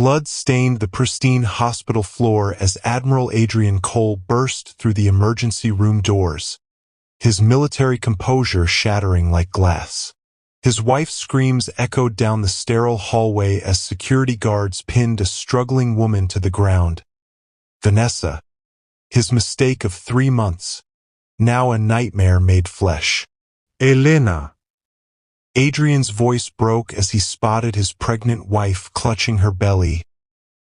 Blood stained the pristine hospital floor as Admiral Adrian Cole burst through the emergency room doors, his military composure shattering like glass. His wife's screams echoed down the sterile hallway as security guards pinned a struggling woman to the ground. Vanessa, his mistake of 3 months, now a nightmare made flesh. Elena. Adrian's voice broke as he spotted his pregnant wife clutching her belly,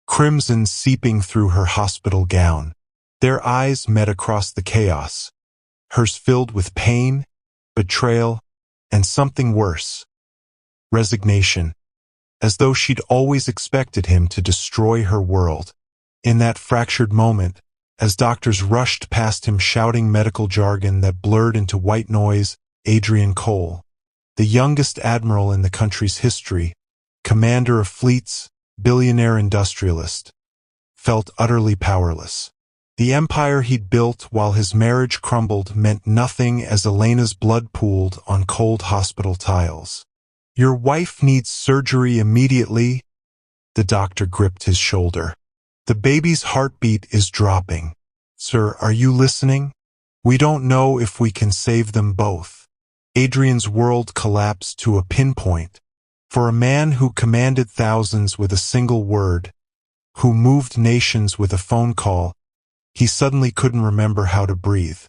crimson seeping through her hospital gown. Their eyes met across the chaos, hers filled with pain, betrayal, and something worse, resignation, as though she'd always expected him to destroy her world. In that fractured moment, as doctors rushed past him shouting medical jargon that blurred into white noise, Adrian Cole, the youngest admiral in the country's history, commander of fleets, billionaire industrialist, felt utterly powerless. The empire he'd built while his marriage crumbled meant nothing as Elena's blood pooled on cold hospital tiles. "Your wife needs surgery immediately." The doctor gripped his shoulder. "The baby's heartbeat is dropping. Sir, are you listening? We don't know if we can save them both." Adrian's world collapsed to a pinpoint. For a man who commanded thousands with a single word, who moved nations with a phone call, he suddenly couldn't remember how to breathe.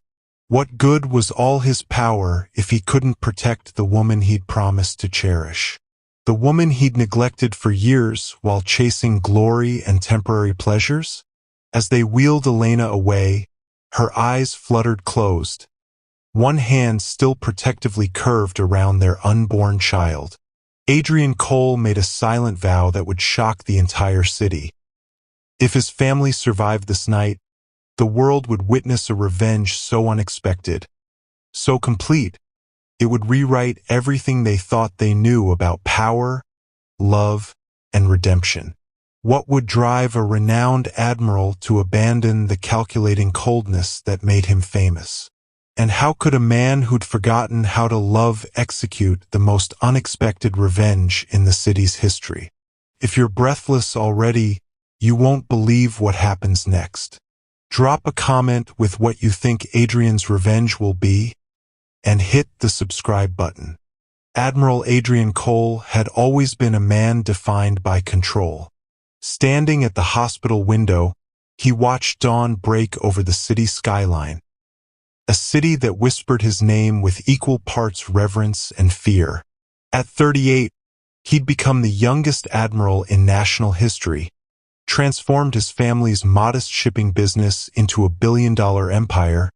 What good was all his power if he couldn't protect the woman he'd promised to cherish? The woman he'd neglected for years while chasing glory and temporary pleasures? As they wheeled Elena away, her eyes fluttered closed, one hand still protectively curved around their unborn child. Adrian Cole made a silent vow that would shock the entire city. If his family survived this night, the world would witness a revenge so unexpected, so complete, it would rewrite everything they thought they knew about power, love, and redemption. What would drive a renowned admiral to abandon the calculating coldness that made him famous? And how could a man who'd forgotten how to love execute the most unexpected revenge in the city's history? If you're breathless already, you won't believe what happens next. Drop a comment with what you think Adrian's revenge will be, and hit the subscribe button. Admiral Adrian Cole had always been a man defined by control. Standing at the hospital window, he watched dawn break over the city skyline, a city that whispered his name with equal parts reverence and fear. At 38, he'd become the youngest admiral in national history, transformed his family's modest shipping business into a billion-dollar empire,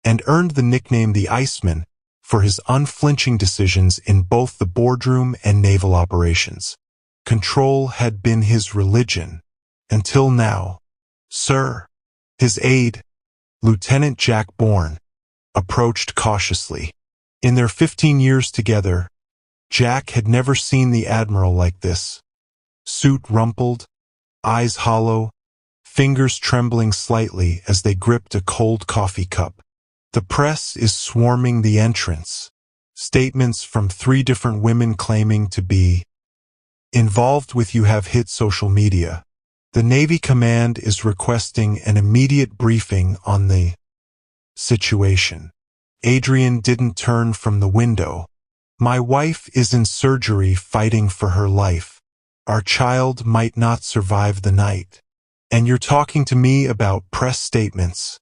and earned the nickname the Iceman for his unflinching decisions in both the boardroom and naval operations. Control had been his religion, until now. "Sir." His aide, Lieutenant Jack Bourne, approached cautiously. In their 15 years together, Jack had never seen the admiral like this. Suit rumpled, eyes hollow, fingers trembling slightly as they gripped a cold coffee cup. "The press is swarming the entrance." Statements from 3 different women claiming to be involved with you have hit social media. The Navy Command is requesting an immediate briefing on the situation. Adrian didn't turn from the window. "My wife is in surgery fighting for her life. Our child might not survive the night. And you're talking to me about press statements."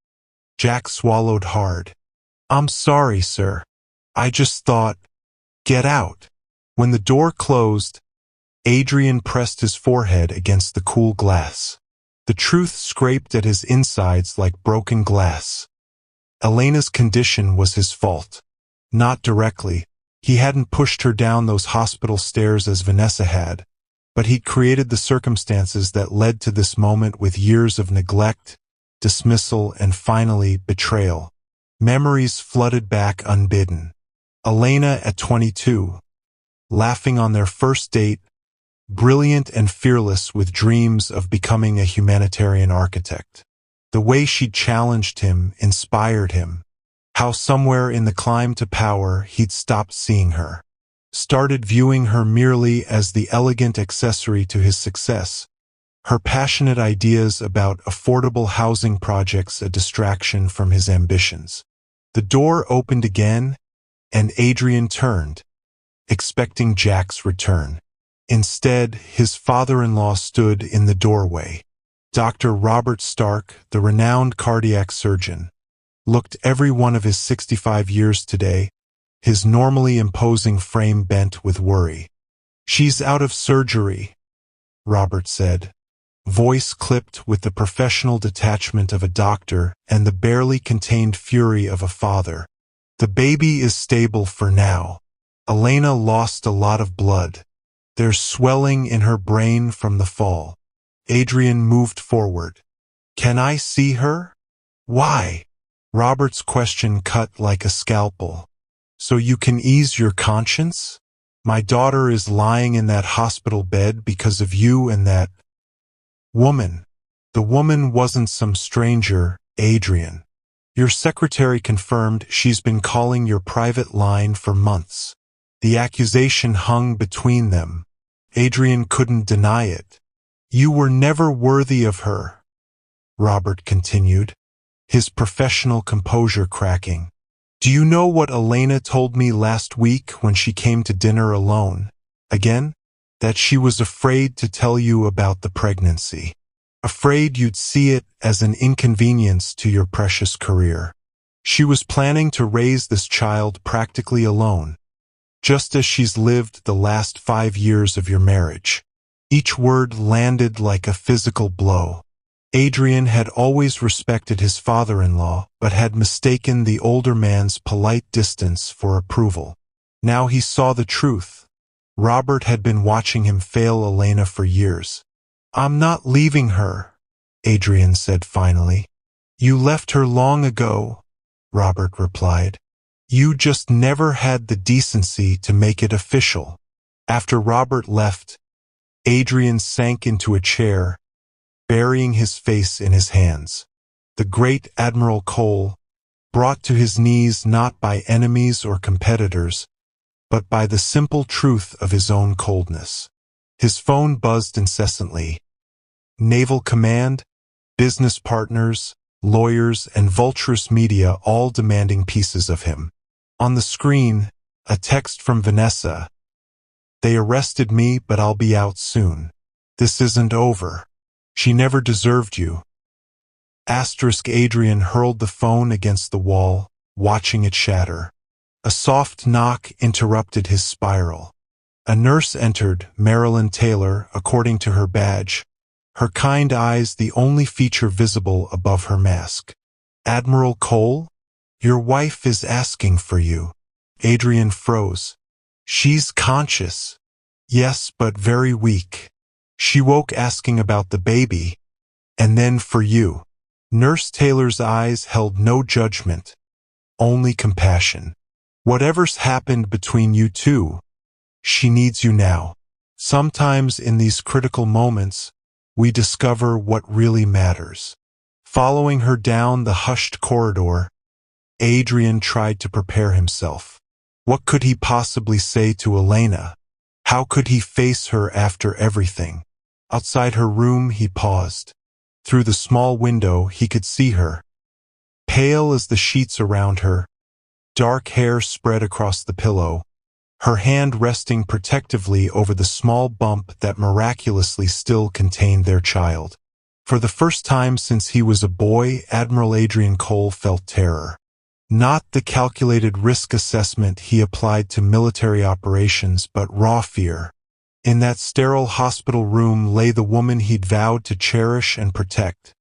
Jack swallowed hard. "I'm sorry, sir. I just thought, get out." When the door closed, Adrian pressed his forehead against the cool glass. The truth scraped at his insides like broken glass. Elena's condition was his fault. Not directly. He hadn't pushed her down those hospital stairs as Vanessa had, but he'd created the circumstances that led to this moment with years of neglect, dismissal, and finally betrayal. Memories flooded back unbidden. Elena at 22, laughing on their first date, brilliant and fearless with dreams of becoming a humanitarian architect. The way she'd challenged him inspired him. How somewhere in the climb to power he'd stopped seeing her, started viewing her merely as the elegant accessory to his success, her passionate ideas about affordable housing projects a distraction from his ambitions. The door opened again, and Adrian turned, expecting Jack's return. Instead, his father-in-law stood in the doorway. Dr. Robert Stark, the renowned cardiac surgeon, looked every one of his 65 years today, his normally imposing frame bent with worry. "She's out of surgery," Robert said, voice clipped with the professional detachment of a doctor and the barely contained fury of a father. "The baby is stable for now. Elena lost a lot of blood. There's swelling in her brain from the fall." Adrian moved forward. "Can I see her?" "Why?" Robert's question cut like a scalpel. "So you can ease your conscience? My daughter is lying in that hospital bed because of you and that woman." "The woman wasn't some stranger, Adrian. Your secretary confirmed she's been calling your private line for months." The accusation hung between them. Adrian couldn't deny it. "You were never worthy of her," Robert continued, his professional composure cracking. "Do you know what Elena told me last week when she came to dinner alone? Again? That she was afraid to tell you about the pregnancy. Afraid you'd see it as an inconvenience to your precious career. She was planning to raise this child practically alone, just as she's lived the last 5 years of your marriage." Each word landed like a physical blow. Adrian had always respected his father-in-law, but had mistaken the older man's polite distance for approval. Now he saw the truth. Robert had been watching him fail Elena for years. "I'm not leaving her," Adrian said finally. "You left her long ago," Robert replied. "You just never had the decency to make it official." After Robert left, Adrian sank into a chair, burying his face in his hands. The great Admiral Cole, brought to his knees not by enemies or competitors, but by the simple truth of his own coldness. His phone buzzed incessantly. Naval Command, business partners, lawyers, and vulturous media all demanding pieces of him. On the screen, a text from Vanessa. "They arrested me, but I'll be out soon. This isn't over. She never deserved you." Adrian hurled the phone against the wall, watching it shatter. A soft knock interrupted his spiral. A nurse entered, Marilyn Taylor, according to her badge, her kind eyes the only feature visible above her mask. "Admiral Cole? Your wife is asking for you." Adrian froze. "She's conscious." "Yes, but very weak. She woke asking about the baby, and then for you." Nurse Taylor's eyes held no judgment, only compassion. "Whatever's happened between you two, she needs you now. Sometimes in these critical moments, we discover what really matters." Following her down the hushed corridor, Adrian tried to prepare himself. What could he possibly say to Elena? How could he face her after everything? Outside her room, he paused. Through the small window, he could see her, pale as the sheets around her, dark hair spread across the pillow, her hand resting protectively over the small bump that miraculously still contained their child. For the first time since he was a boy, Admiral Adrian Cole felt terror. Not the calculated risk assessment he applied to military operations, but raw fear. In that sterile hospital room lay the woman he'd vowed to cherish and protect,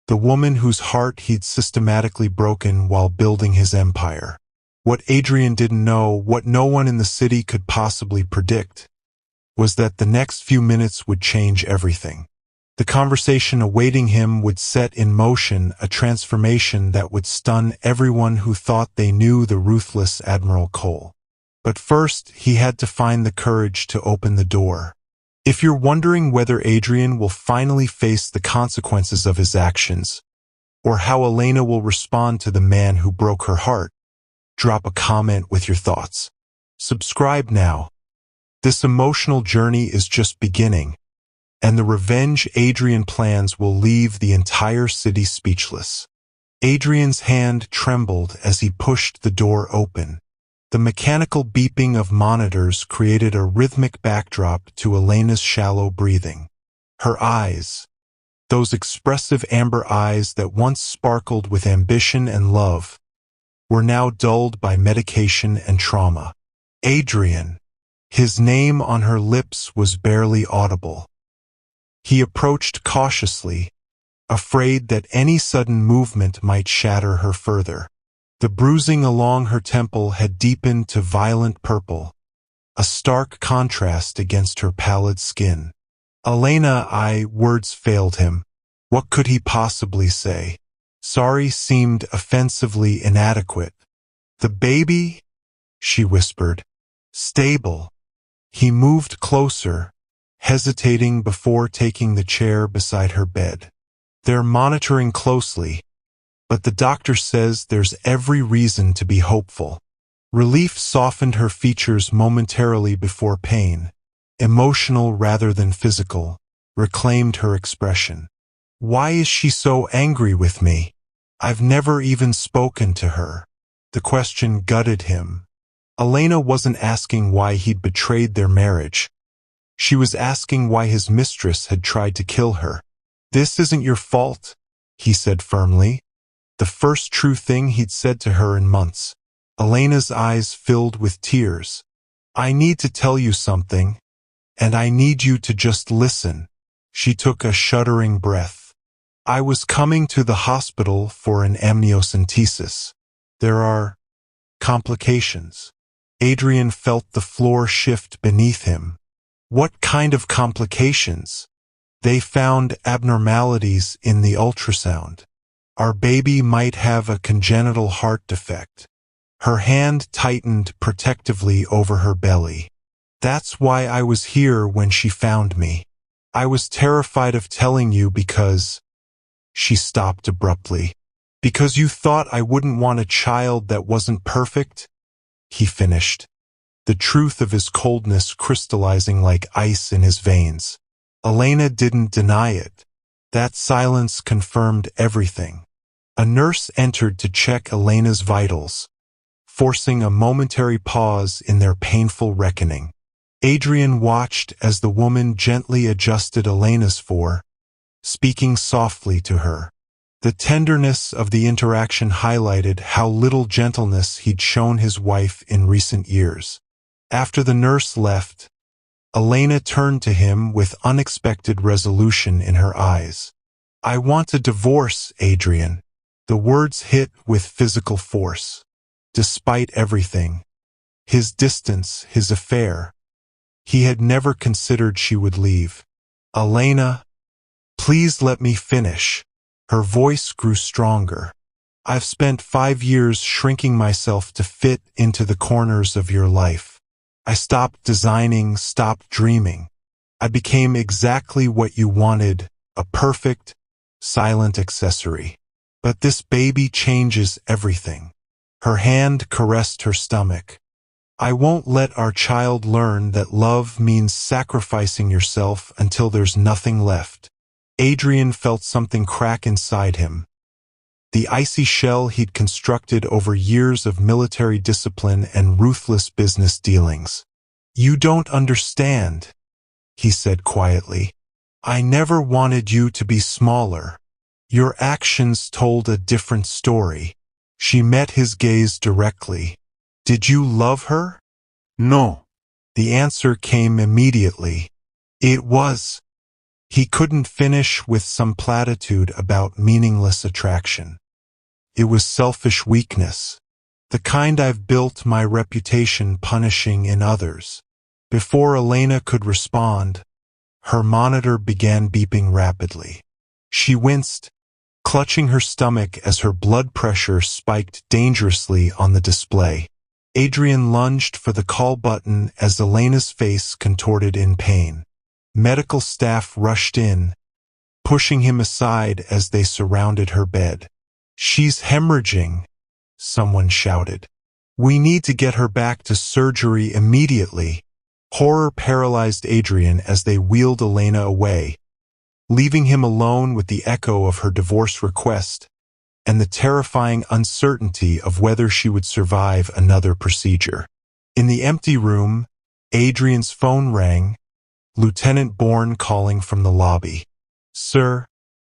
the woman whose heart he'd systematically broken while building his empire. What Adrian didn't know, what no one in the city could possibly predict, was that the next few minutes would change everything. The conversation awaiting him would set in motion a transformation that would stun everyone who thought they knew the ruthless Admiral Cole. But first, he had to find the courage to open the door. If you're wondering whether Adrian will finally face the consequences of his actions, or how Elena will respond to the man who broke her heart, drop a comment with your thoughts. Subscribe now. This emotional journey is just beginning, and the revenge Adrian plans will leave the entire city speechless. Adrian's hand trembled as he pushed the door open. The mechanical beeping of monitors created a rhythmic backdrop to Elena's shallow breathing. Her eyes, those expressive amber eyes that once sparkled with ambition and love, were now dulled by medication and trauma. Adrian. His name on her lips was barely audible. He approached cautiously, afraid that any sudden movement might shatter her further. The bruising along her temple had deepened to violent purple, a stark contrast against her pallid skin. Words failed him. What could he possibly say? Sorry seemed offensively inadequate. The baby? She whispered. Stable. He moved closer, hesitating before taking the chair beside her bed. They're monitoring closely, but the doctor says there's every reason to be hopeful. Relief softened her features momentarily before pain, emotional rather than physical, reclaimed her expression. Why is she so angry with me? I've never even spoken to her. The question gutted him. Elena wasn't asking why he'd betrayed their marriage. She was asking why his mistress had tried to kill her. This isn't your fault, he said firmly. The first true thing he'd said to her in months. Elena's eyes filled with tears. I need to tell you something, and I need you to just listen. She took a shuddering breath. I was coming to the hospital for an amniocentesis. There are complications. Adrian felt the floor shift beneath him. What kind of complications? They found abnormalities in the ultrasound. Our baby might have a congenital heart defect. Her hand tightened protectively over her belly. That's why I was here when she found me. I was terrified of telling you because... She stopped abruptly. Because you thought I wouldn't want a child that wasn't perfect? He finished, the truth of his coldness crystallizing like ice in his veins. Elena didn't deny it. That silence confirmed everything. A nurse entered to check Elena's vitals, forcing a momentary pause in their painful reckoning. Adrian watched as the woman gently adjusted Elena's speaking softly to her. The tenderness of the interaction highlighted how little gentleness he'd shown his wife in recent years. After the nurse left, Elena turned to him with unexpected resolution in her eyes. I want a divorce, Adrian. The words hit with physical force. Despite everything, his distance, his affair, he had never considered she would leave. Elena, please let me finish. Her voice grew stronger. I've spent 5 years shrinking myself to fit into the corners of your life. I stopped designing, stopped dreaming. I became exactly what you wanted, a perfect, silent accessory. But this baby changes everything. Her hand caressed her stomach. I won't let our child learn that love means sacrificing yourself until there's nothing left. Adrian felt something crack inside him. The icy shell he'd constructed over years of military discipline and ruthless business dealings. You don't understand, he said quietly. I never wanted you to be smaller. Your actions told a different story. She met his gaze directly. Did you love her? No. The answer came immediately. It was. He couldn't finish with some platitude about meaningless attraction. It was selfish weakness, the kind I've built my reputation punishing in others. Before Elena could respond, her monitor began beeping rapidly. She winced, clutching her stomach as her blood pressure spiked dangerously on the display. Adrian lunged for the call button as Elena's face contorted in pain. Medical staff rushed in, pushing him aside as they surrounded her bed. She's hemorrhaging, someone shouted. We need to get her back to surgery immediately. Horror paralyzed Adrian as they wheeled Elena away, leaving him alone with the echo of her divorce request and the terrifying uncertainty of whether she would survive another procedure. In the empty room, Adrian's phone rang, Lieutenant Bourne calling from the lobby. "Sir,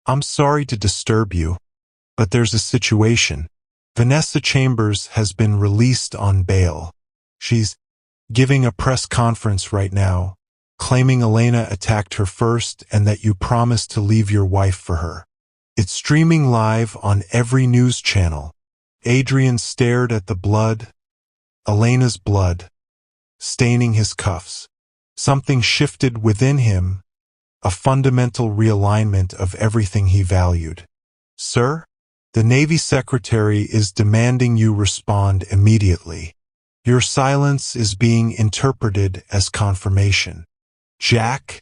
I'm sorry to disturb you, but there's a situation. Vanessa Chambers has been released on bail. She's giving a press conference right now, claiming Elena attacked her first and that you promised to leave your wife for her. It's streaming live on every news channel." Adrian stared at the blood, Elena's blood, staining his cuffs. Something shifted within him, a fundamental realignment of everything he valued. "Sir, the Navy Secretary is demanding you respond immediately. Your silence is being interpreted as confirmation." "Jack,"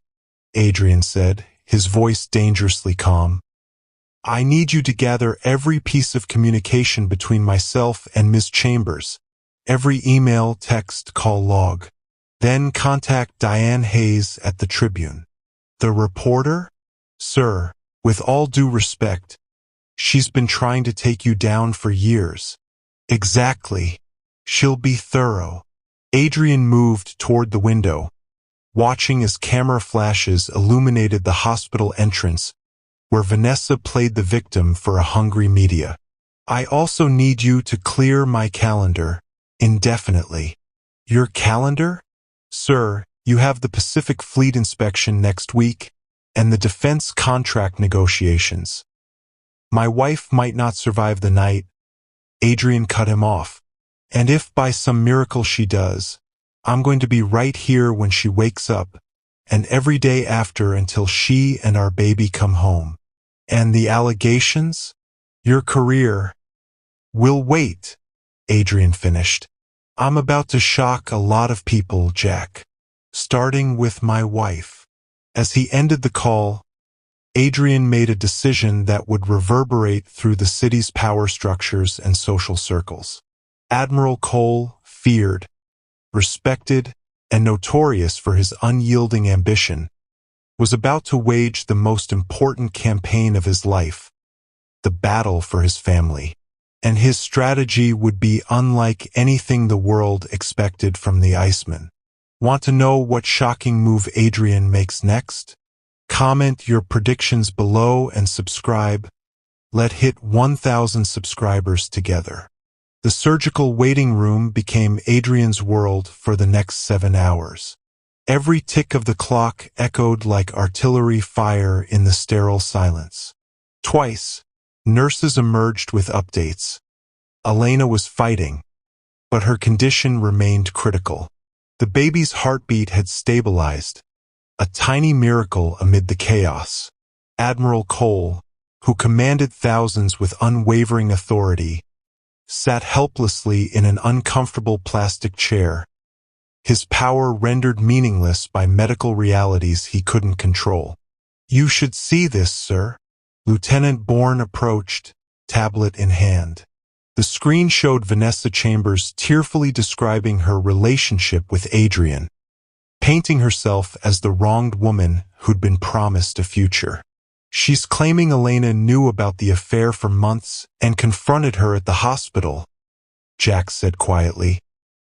Adrian said, his voice dangerously calm, "I need you to gather every piece of communication between myself and Ms. Chambers, every email, text, call log. Then contact Diane Hayes at the Tribune." "The reporter?" "Sir, with all due respect, she's been trying to take you down for years." "Exactly. She'll be thorough." Adrian moved toward the window, watching as camera flashes illuminated the hospital entrance where Vanessa played the victim for a hungry media. "I also need you to clear my calendar indefinitely." "Your calendar?" "Sir, you have the Pacific Fleet inspection next week and the defense contract negotiations. My wife might not survive the night." Adrian cut him off. "And if by some miracle she does, I'm going to be right here when she wakes up and every day after until she and our baby come home." "And the allegations?" "Your career will wait," Adrian finished. "I'm about to shock a lot of people, Jack, starting with my wife." As he ended the call, Adrian made a decision that would reverberate through the city's power structures and social circles. Admiral Cole, feared, respected, and notorious for his unyielding ambition, was about to wage the most important campaign of his life, the battle for his family. And his strategy would be unlike anything the world expected from the Iceman. Want to know what shocking move Adrian makes next? Comment your predictions below and subscribe. Let's hit 1,000 subscribers together. The surgical waiting room became Adrian's world for the next 7 hours. Every tick of the clock echoed like artillery fire in the sterile silence. Twice, nurses emerged with updates. Elena was fighting, but her condition remained critical. The baby's heartbeat had stabilized, a tiny miracle amid the chaos. Admiral Cole, who commanded thousands with unwavering authority, sat helplessly in an uncomfortable plastic chair, his power rendered meaningless by medical realities he couldn't control. "You should see this, sir." Lieutenant Bourne approached, tablet in hand. The screen showed Vanessa Chambers tearfully describing her relationship with Adrian, painting herself as the wronged woman who'd been promised a future. "She's claiming Elena knew about the affair for months and confronted her at the hospital," Jack said quietly.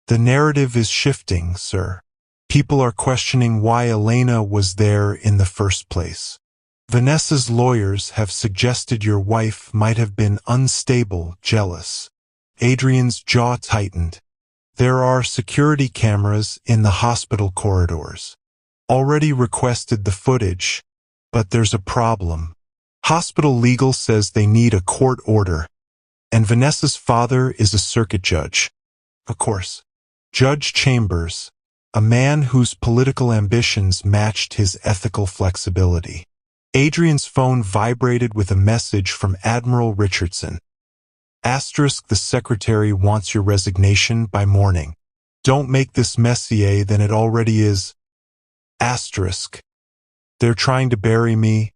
"The narrative is shifting, sir. People are questioning why Elena was there in the first place. Vanessa's lawyers have suggested your wife might have been unstable, jealous." Adrian's jaw tightened. "There are security cameras in the hospital corridors. Already requested the footage, but there's a problem. Hospital legal says they need a court order, and Vanessa's father is a circuit judge. Of course, Judge Chambers, a man whose political ambitions matched his ethical flexibility." Adrian's phone vibrated with a message from Admiral Richardson. *, the secretary wants your resignation by morning. Don't make this messier than it already is. *, they're trying to bury me.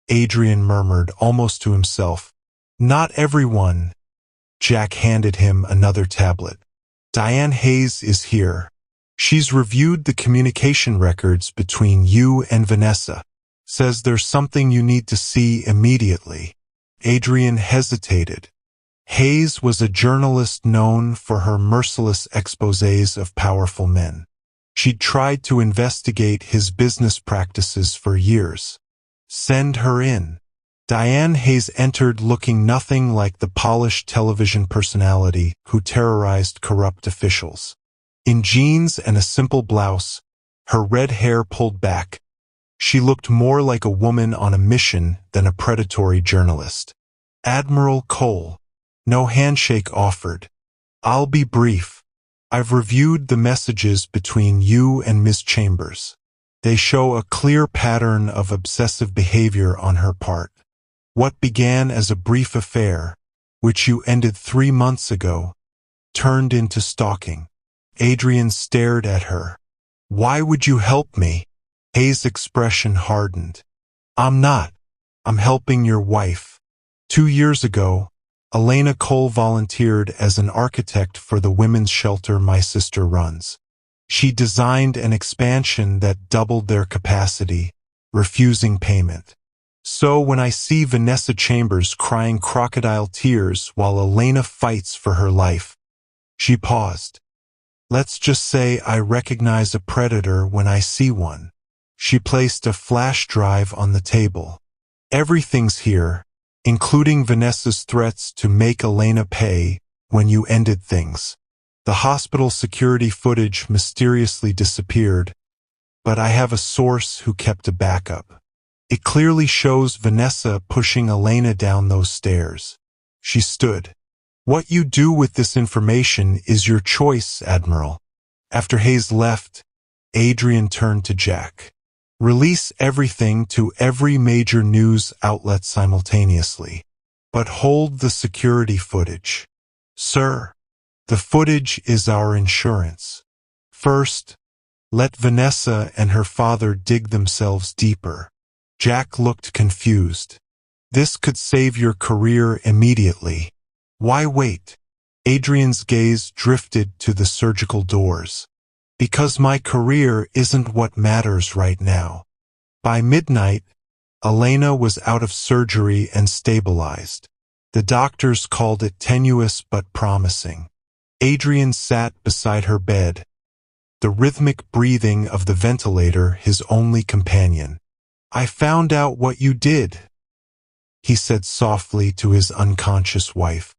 Adrian murmured, almost to himself. Not everyone. Jack handed him another tablet. Diane Hayes is here. She's reviewed the communication records between you and Vanessa. Says there's something you need to see immediately. Adrian hesitated. Hayes was a journalist known for her merciless exposés of powerful men. She'd tried to investigate his business practices for years. Send her in. Diane Hayes entered looking nothing like the polished television personality who terrorized corrupt officials. In jeans and a simple blouse, her red hair pulled back, she looked more like a woman on a mission than a predatory journalist. Admiral Cole. No handshake offered. I'll be brief. I've reviewed the messages between you and Miss Chambers. They show a clear pattern of obsessive behavior on her part. What began as a brief affair, which you ended 3 months ago, turned into stalking. Adrian stared at her. Why would you help me? Hayes' expression hardened. I'm not. I'm helping your wife. 2 years ago, Elena Cole volunteered as an architect for the women's shelter my sister runs. She designed an expansion that doubled their capacity, refusing payment. So when I see Vanessa Chambers crying crocodile tears while Elena fights for her life, she paused. Let's just say I recognize a predator when I see one. She placed a flash drive on the table. Everything's here, including Vanessa's threats to make Elena pay when you ended things. The hospital security footage mysteriously disappeared, but I have a source who kept a backup. It clearly shows Vanessa pushing Elena down those stairs. She stood. What you do with this information is your choice, Admiral. After Hayes left, Adrian turned to Jack. Release everything to every major news outlet simultaneously, but hold the security footage. Sir, the footage is our insurance. First, let Vanessa and her father dig themselves deeper. Jack looked confused. This could save your career immediately. Why wait? Adrian's gaze drifted to the surgical doors. Because my career isn't what matters right now. By midnight, Elena was out of surgery and stabilized. The doctors called it tenuous but promising. Adrian sat beside her bed, the rhythmic breathing of the ventilator his only companion. I found out what you did, he said softly to his unconscious wife.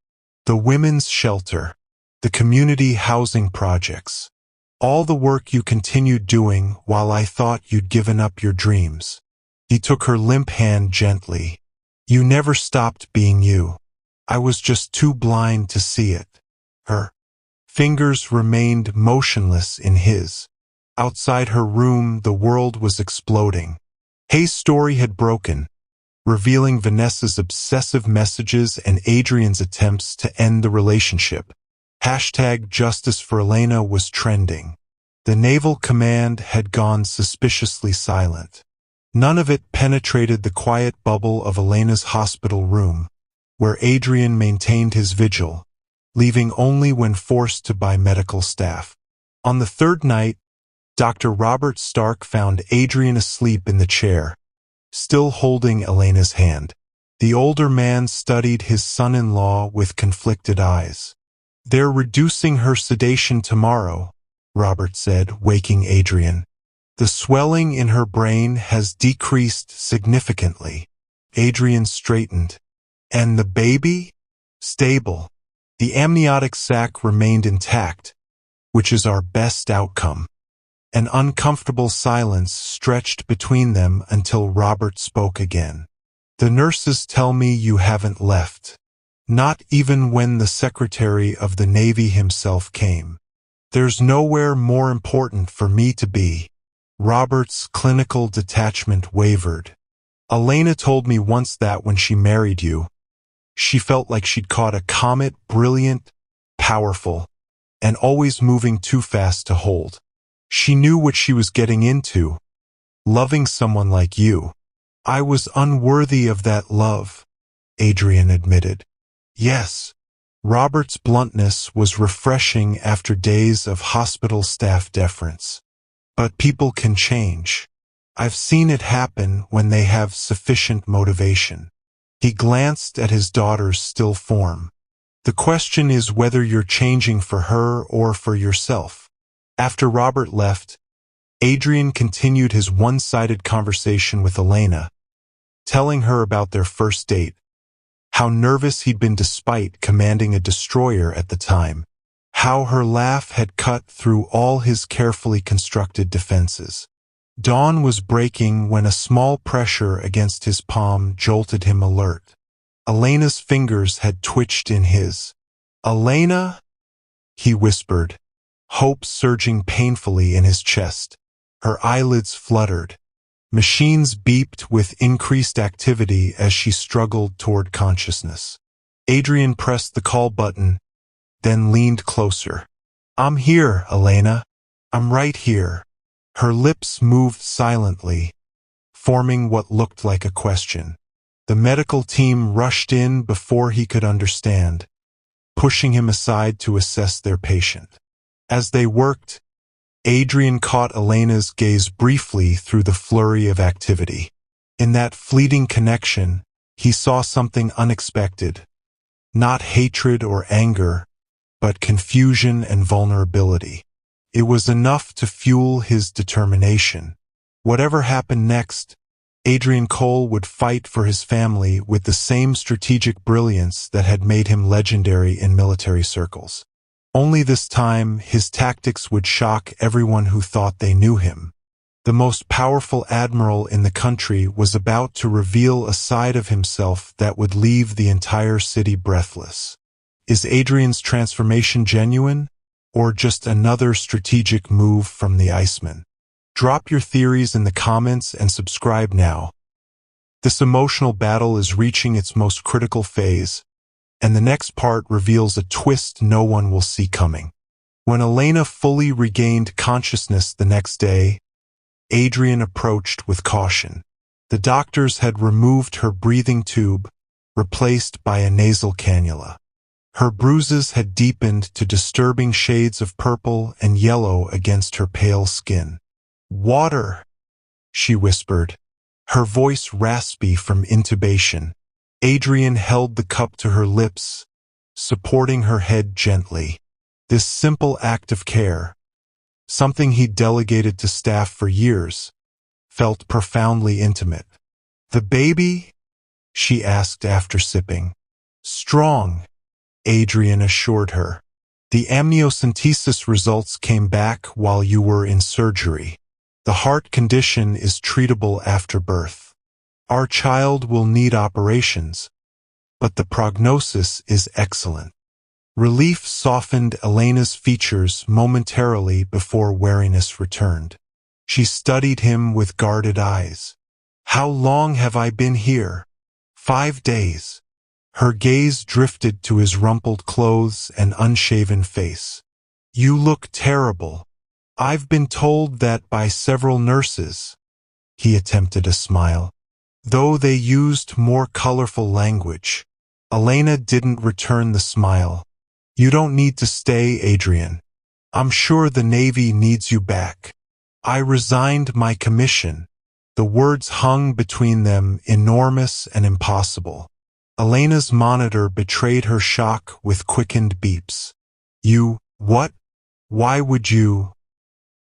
The women's shelter, the community housing projects. All the work you continued doing while I thought you'd given up your dreams. He took her limp hand gently. You never stopped being you. I was just too blind to see it. Her fingers remained motionless in his. Outside her room, the world was exploding. Hayes' story had broken, revealing Vanessa's obsessive messages and Adrian's attempts to end the relationship. #Justice for Elena was trending. The Naval Command had gone suspiciously silent. None of it penetrated the quiet bubble of Elena's hospital room, where Adrian maintained his vigil, leaving only when forced to by medical staff. On the third night, Dr. Robert Stark found Adrian asleep in the chair, still holding Elena's hand. The older man studied his son-in-law with conflicted eyes. They're reducing her sedation tomorrow, Robert said, waking Adrian. The swelling in her brain has decreased significantly. Adrian straightened. And the baby? Stable. The amniotic sac remained intact, which is our best outcome. An uncomfortable silence stretched between them until Robert spoke again. The nurses tell me you haven't left. Not even when the Secretary of the Navy himself came. There's nowhere more important for me to be. Robert's clinical detachment wavered. Elena told me once that when she married you, she felt like she'd caught a comet, brilliant, powerful, and always moving too fast to hold. She knew what she was getting into, loving someone like you. I was unworthy of that love, Adrian admitted. Yes, Robert's bluntness was refreshing after days of hospital staff deference. But people can change. I've seen it happen when they have sufficient motivation. He glanced at his daughter's still form. The question is whether you're changing for her or for yourself. After Robert left, Adrian continued his one-sided conversation with Elena, telling her about their first date, how nervous he'd been despite commanding a destroyer at the time, how her laugh had cut through all his carefully constructed defenses. Dawn was breaking when a small pressure against his palm jolted him alert. Elena's fingers had twitched in his. "Elena?" he whispered, hope surging painfully in his chest. Her eyelids fluttered. Machines beeped with increased activity as she struggled toward consciousness. Adrian pressed the call button, then leaned closer. "I'm here, Elena. I'm right here." Her lips moved silently, forming what looked like a question. The medical team rushed in before he could understand, pushing him aside to assess their patient. As they worked, Adrian caught Elena's gaze briefly through the flurry of activity. In that fleeting connection, he saw something unexpected. Not hatred or anger, but confusion and vulnerability. It was enough to fuel his determination. Whatever happened next, Adrian Cole would fight for his family with the same strategic brilliance that had made him legendary in military circles. Only this time, his tactics would shock everyone who thought they knew him. The most powerful admiral in the country was about to reveal a side of himself that would leave the entire city breathless. Is Adrian's transformation genuine, or just another strategic move from the Iceman? Drop your theories in the comments and subscribe now. This emotional battle is reaching its most critical phase, and the next part reveals a twist no one will see coming. When Elena fully regained consciousness the next day, Adrian approached with caution. The doctors had removed her breathing tube, replaced by a nasal cannula. Her bruises had deepened to disturbing shades of purple and yellow against her pale skin. "Water," she whispered, her voice raspy from intubation. Adrian held the cup to her lips, supporting her head gently. This simple act of care, something he'd delegated to staff for years, felt profoundly intimate. "The baby?" she asked after sipping. "Strong," Adrian assured her. "The amniocentesis results came back while you were in surgery. The heart condition is treatable after birth. Our child will need operations, but the prognosis is excellent." Relief softened Elena's features momentarily before wariness returned. She studied him with guarded eyes. "How long have I been here?" "5 days." Her gaze drifted to his rumpled clothes and unshaven face. "You look terrible. I've been told that by several nurses." He attempted a smile, though they used more colorful language. Elena didn't return the smile. "You don't need to stay, Adrian. I'm sure the Navy needs you back. I resigned my commission." The words hung between them, enormous and impossible. Elena's monitor betrayed her shock with quickened beeps. "You, what? Why would you?"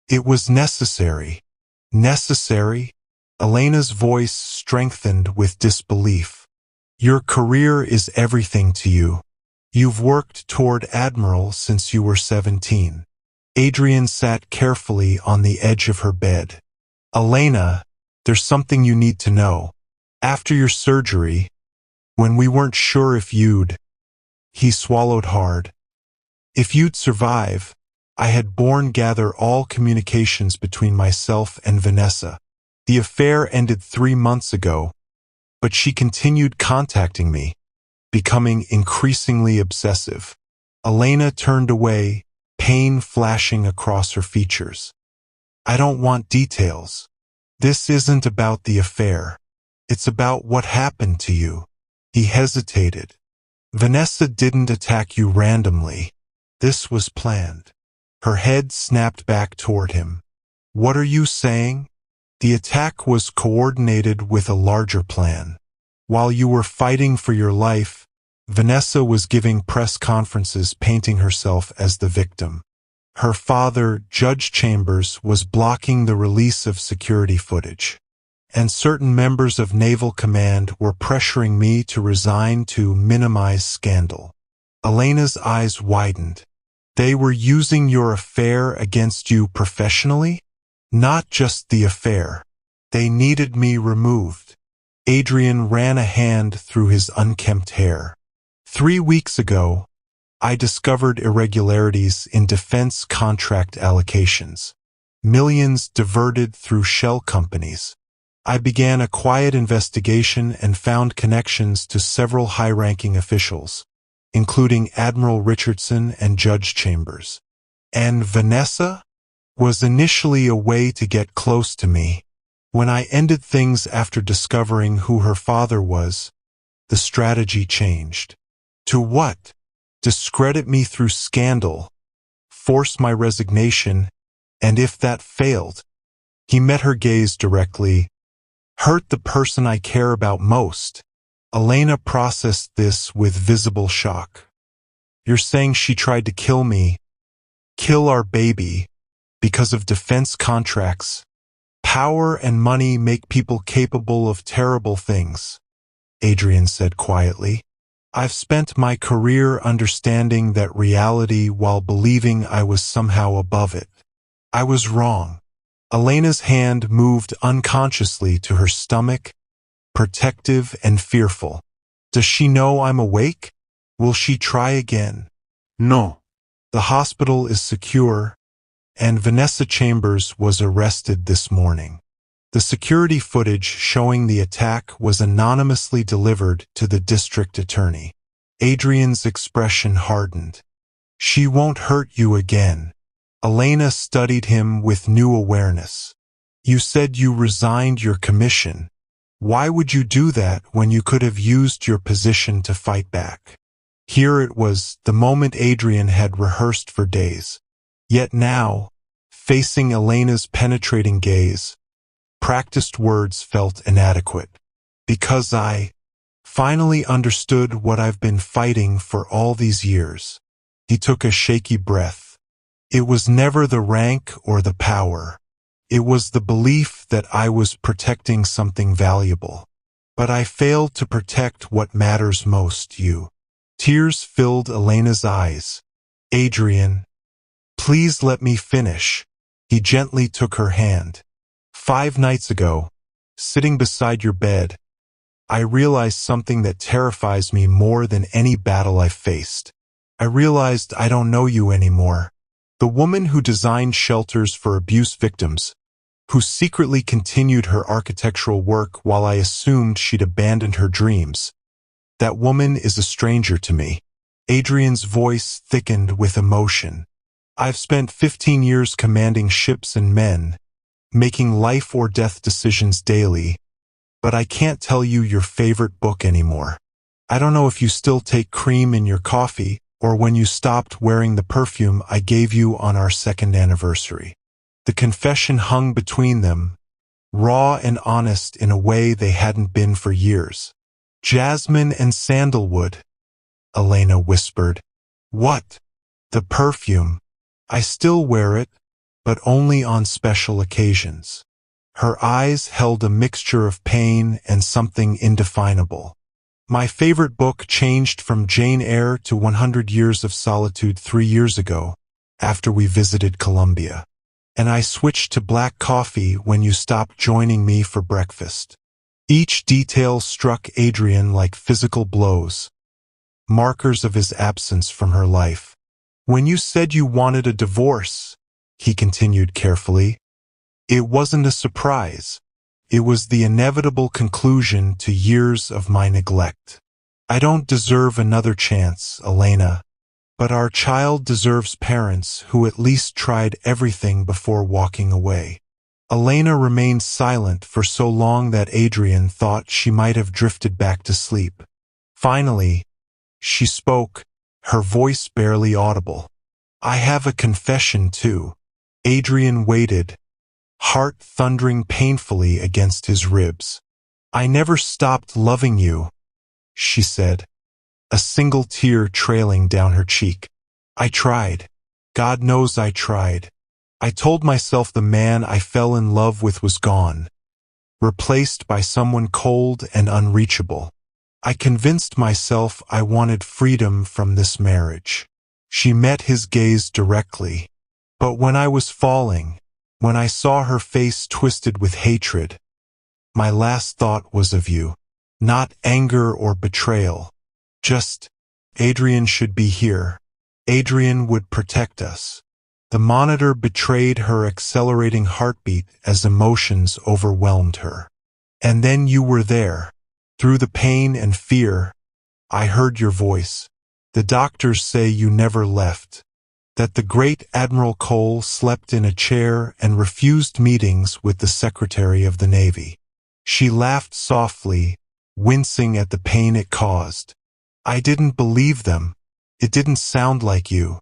"It was necessary." "Necessary?" Elena's voice strengthened with disbelief. "Your career is everything to you. You've worked toward Admiral since you were 17. Adrian sat carefully on the edge of her bed. "Elena, there's something you need to know. After your surgery, when we weren't sure if you'd—" He swallowed hard. "If you'd survive, I had Bourne gather all communications between myself and Vanessa. The affair ended 3 months ago, but she continued contacting me, becoming increasingly obsessive." Elena turned away, pain flashing across her features. "I don't want details. This isn't about the affair. It's about what happened to you." He hesitated, Vanessa didn't attack you randomly. This was planned. Her head snapped back toward him. What are you saying? The attack was coordinated with a larger plan. While you were fighting for your life, Vanessa was giving press conferences painting herself as the victim. Her father, Judge Chambers, was blocking the release of security footage. And certain members of Naval Command were pressuring me to resign to minimize scandal. Elena's eyes widened. They were using your affair against you professionally? Not just the affair. They needed me removed. Adrian ran a hand through his unkempt hair. 3 weeks ago, I discovered irregularities in defense contract allocations. Millions diverted through shell companies. I began a quiet investigation and found connections to several high-ranking officials, including Admiral Richardson and Judge Chambers. And Vanessa was initially a way to get close to me. When I ended things after discovering who her father was, the strategy changed. To what? Discredit me through scandal, force my resignation, and if that failed, he met her gaze directly, hurt the person I care about most. Elena processed this with visible shock. You're saying she tried to kill me, kill our baby, because of defense contracts. Power and money make people capable of terrible things, Adrian said quietly. I've spent my career understanding that reality while believing I was somehow above it. I was wrong. Elena's hand moved unconsciously to her stomach, protective and fearful. Does she know I'm awake? Will she try again? No. The hospital is secure, and Vanessa Chambers was arrested this morning. The security footage showing the attack was anonymously delivered to the district attorney. Adrian's expression hardened. She won't hurt you again. Elena studied him with new awareness. You said you resigned your commission. Why would you do that when you could have used your position to fight back? Here it was, the moment Adrian had rehearsed for days. Yet now, facing Elena's penetrating gaze, practiced words felt inadequate. Because I finally understood what I've been fighting for all these years. He took a shaky breath. It was never the rank or the power. It was the belief that I was protecting something valuable. But I failed to protect what matters most, you. Tears filled Elena's eyes. Adrian, please let me finish. He gently took her hand. 5 nights ago, sitting beside your bed, I realized something that terrifies me more than any battle I've faced. I realized I don't know you anymore. The woman who designed shelters for abuse victims, who secretly continued her architectural work while I assumed she'd abandoned her dreams. That woman is a stranger to me. Adrian's voice thickened with emotion. I've spent 15 years commanding ships and men, making life or death decisions daily, but I can't tell you your favorite book anymore. I don't know if you still take cream in your coffee or when you stopped wearing the perfume I gave you on our 2nd anniversary. The confession hung between them, raw and honest in a way they hadn't been for years. Jasmine and sandalwood, Elena whispered. What? The perfume. I still wear it, but only on special occasions. Her eyes held a mixture of pain and something indefinable. My favorite book changed from Jane Eyre to 100 Years of Solitude 3 years ago, after we visited Colombia. And I switched to black coffee when you stopped joining me for breakfast. Each detail struck Adrian like physical blows, markers of his absence from her life. When you said you wanted a divorce, he continued carefully, it wasn't a surprise. It was the inevitable conclusion to years of my neglect. I don't deserve another chance, Elena, but our child deserves parents who at least tried everything before walking away. Elena remained silent for so long that Adrian thought she might have drifted back to sleep. Finally, She spoke, her voice barely audible. I have a confession too. Adrian waited, heart thundering painfully against his ribs. I never stopped loving you, she said, a single tear trailing down her cheek. I tried. God knows I tried. I told myself the man I fell in love with was gone, replaced by someone cold and unreachable. I convinced myself I wanted freedom from this marriage. She met his gaze directly. But when I was falling, when I saw her face twisted with hatred, my last thought was of you. Not anger or betrayal. Just, Adrian should be here. Adrian would protect us. The monitor betrayed her accelerating heartbeat as emotions overwhelmed her. And then you were there. Through the pain and fear, I heard your voice. The doctors say you never left. That the great Admiral Cole slept in a chair and refused meetings with the Secretary of the Navy. She laughed softly, wincing at the pain it caused. I didn't believe them. It didn't sound like you.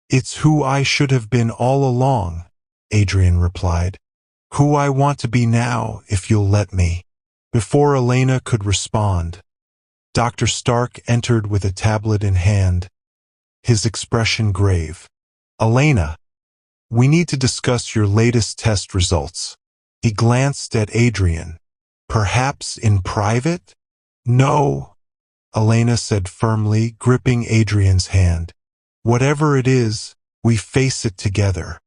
It's who I should have been all along, Adrian replied. Who I want to be now, if you'll let me. Before Elena could respond, Dr. Stark entered with a tablet in hand, his expression grave. Elena, we need to discuss your latest test results. He glanced at Adrian. Perhaps in private? No, Elena said firmly, gripping Adrian's hand. Whatever it is, we face it together.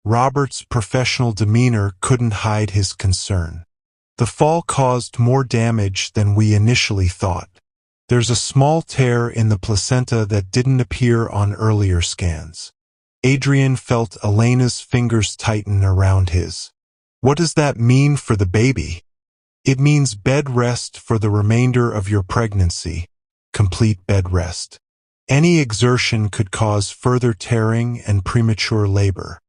Robert's professional demeanor couldn't hide his concern. The fall caused more damage than we initially thought. There's a small tear in the placenta that didn't appear on earlier scans. Adrian felt Elena's fingers tighten around his. What does that mean for the baby? It means bed rest for the remainder of your pregnancy. Complete bed rest. Any exertion could cause further tearing and premature labor.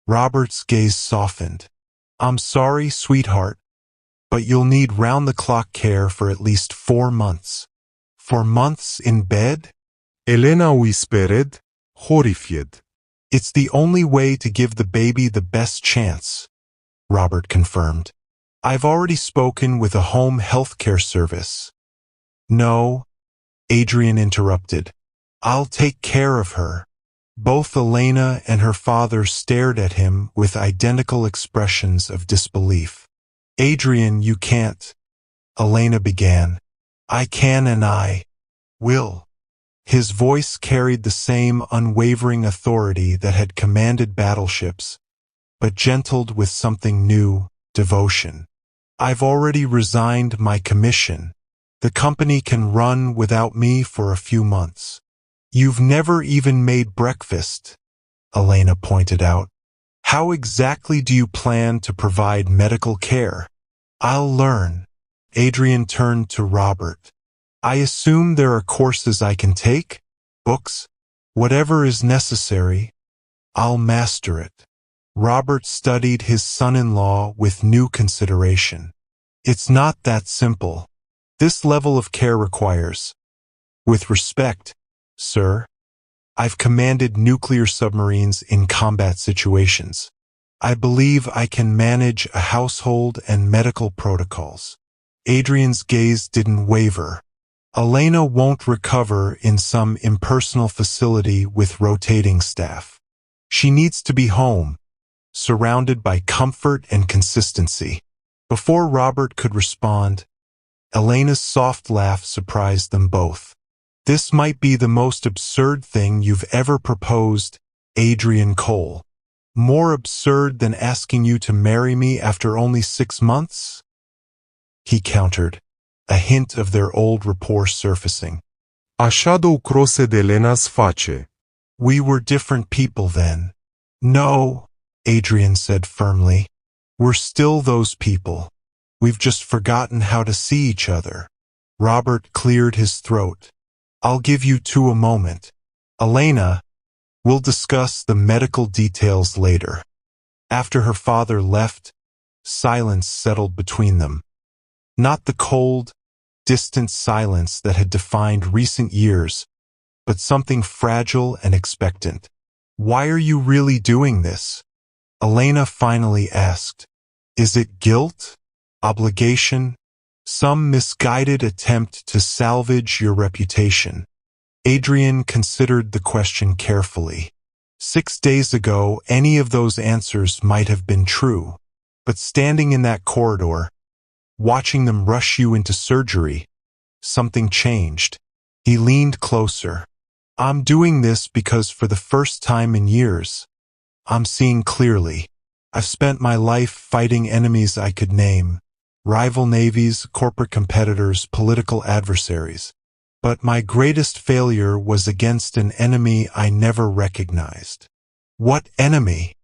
Robert's gaze softened. I'm sorry, sweetheart, but you'll need round-the-clock care for at least 4 months. 4 months in bed? Elena whispered, horrified. It's the only way to give the baby the best chance, Robert confirmed. I've already spoken with a home health care service. No, Adrian interrupted. I'll take care of her. Both Elena and her father stared at him with identical expressions of disbelief. Adrian, you can't, Elena began. I can and I will. His voice carried the same unwavering authority that had commanded battleships, but gentled with something new, devotion. I've already resigned my commission. The company can run without me for a few months. You've never even made breakfast, Elena pointed out. How exactly do you plan to provide medical care? I'll learn. Adrian turned to Robert. I assume there are courses I can take? Books? Whatever is necessary. I'll master it. Robert studied his son-in-law with new consideration. It's not that simple. This level of care requires, with respect, sir, I've commanded nuclear submarines in combat situations. I believe I can manage a household and medical protocols. Adrian's gaze didn't waver. Elena won't recover in some impersonal facility with rotating staff. She needs to be home, surrounded by comfort and consistency. Before Robert could respond, Elena's soft laugh surprised them both. This might be the most absurd thing you've ever proposed, Adrian Cole. More absurd than asking you to marry me after only 6 months? He countered, a hint of their old rapport surfacing. Așa două de Elena's face. We were different people then. No, Adrian said firmly. We're still those people. We've just forgotten how to see each other. Robert cleared his throat. I'll give you 2 a moment. Elena, we'll discuss the medical details later. After her father left, silence settled between them. Not the cold, distant silence that had defined recent years, but something fragile and expectant. "Why are you really doing this?" Elena finally asked. "Is it guilt? Obligation? Some misguided attempt to salvage your reputation?" Adrian considered the question carefully. 6 days ago, any of those answers might have been true. But standing in that corridor, watching them rush you into surgery, something changed. He leaned closer. "I'm doing this because for the first time in years, I'm seeing clearly. I've spent my life fighting enemies I could name, rival navies, corporate competitors, political adversaries. But my greatest failure was against an enemy I never recognized." "What enemy?"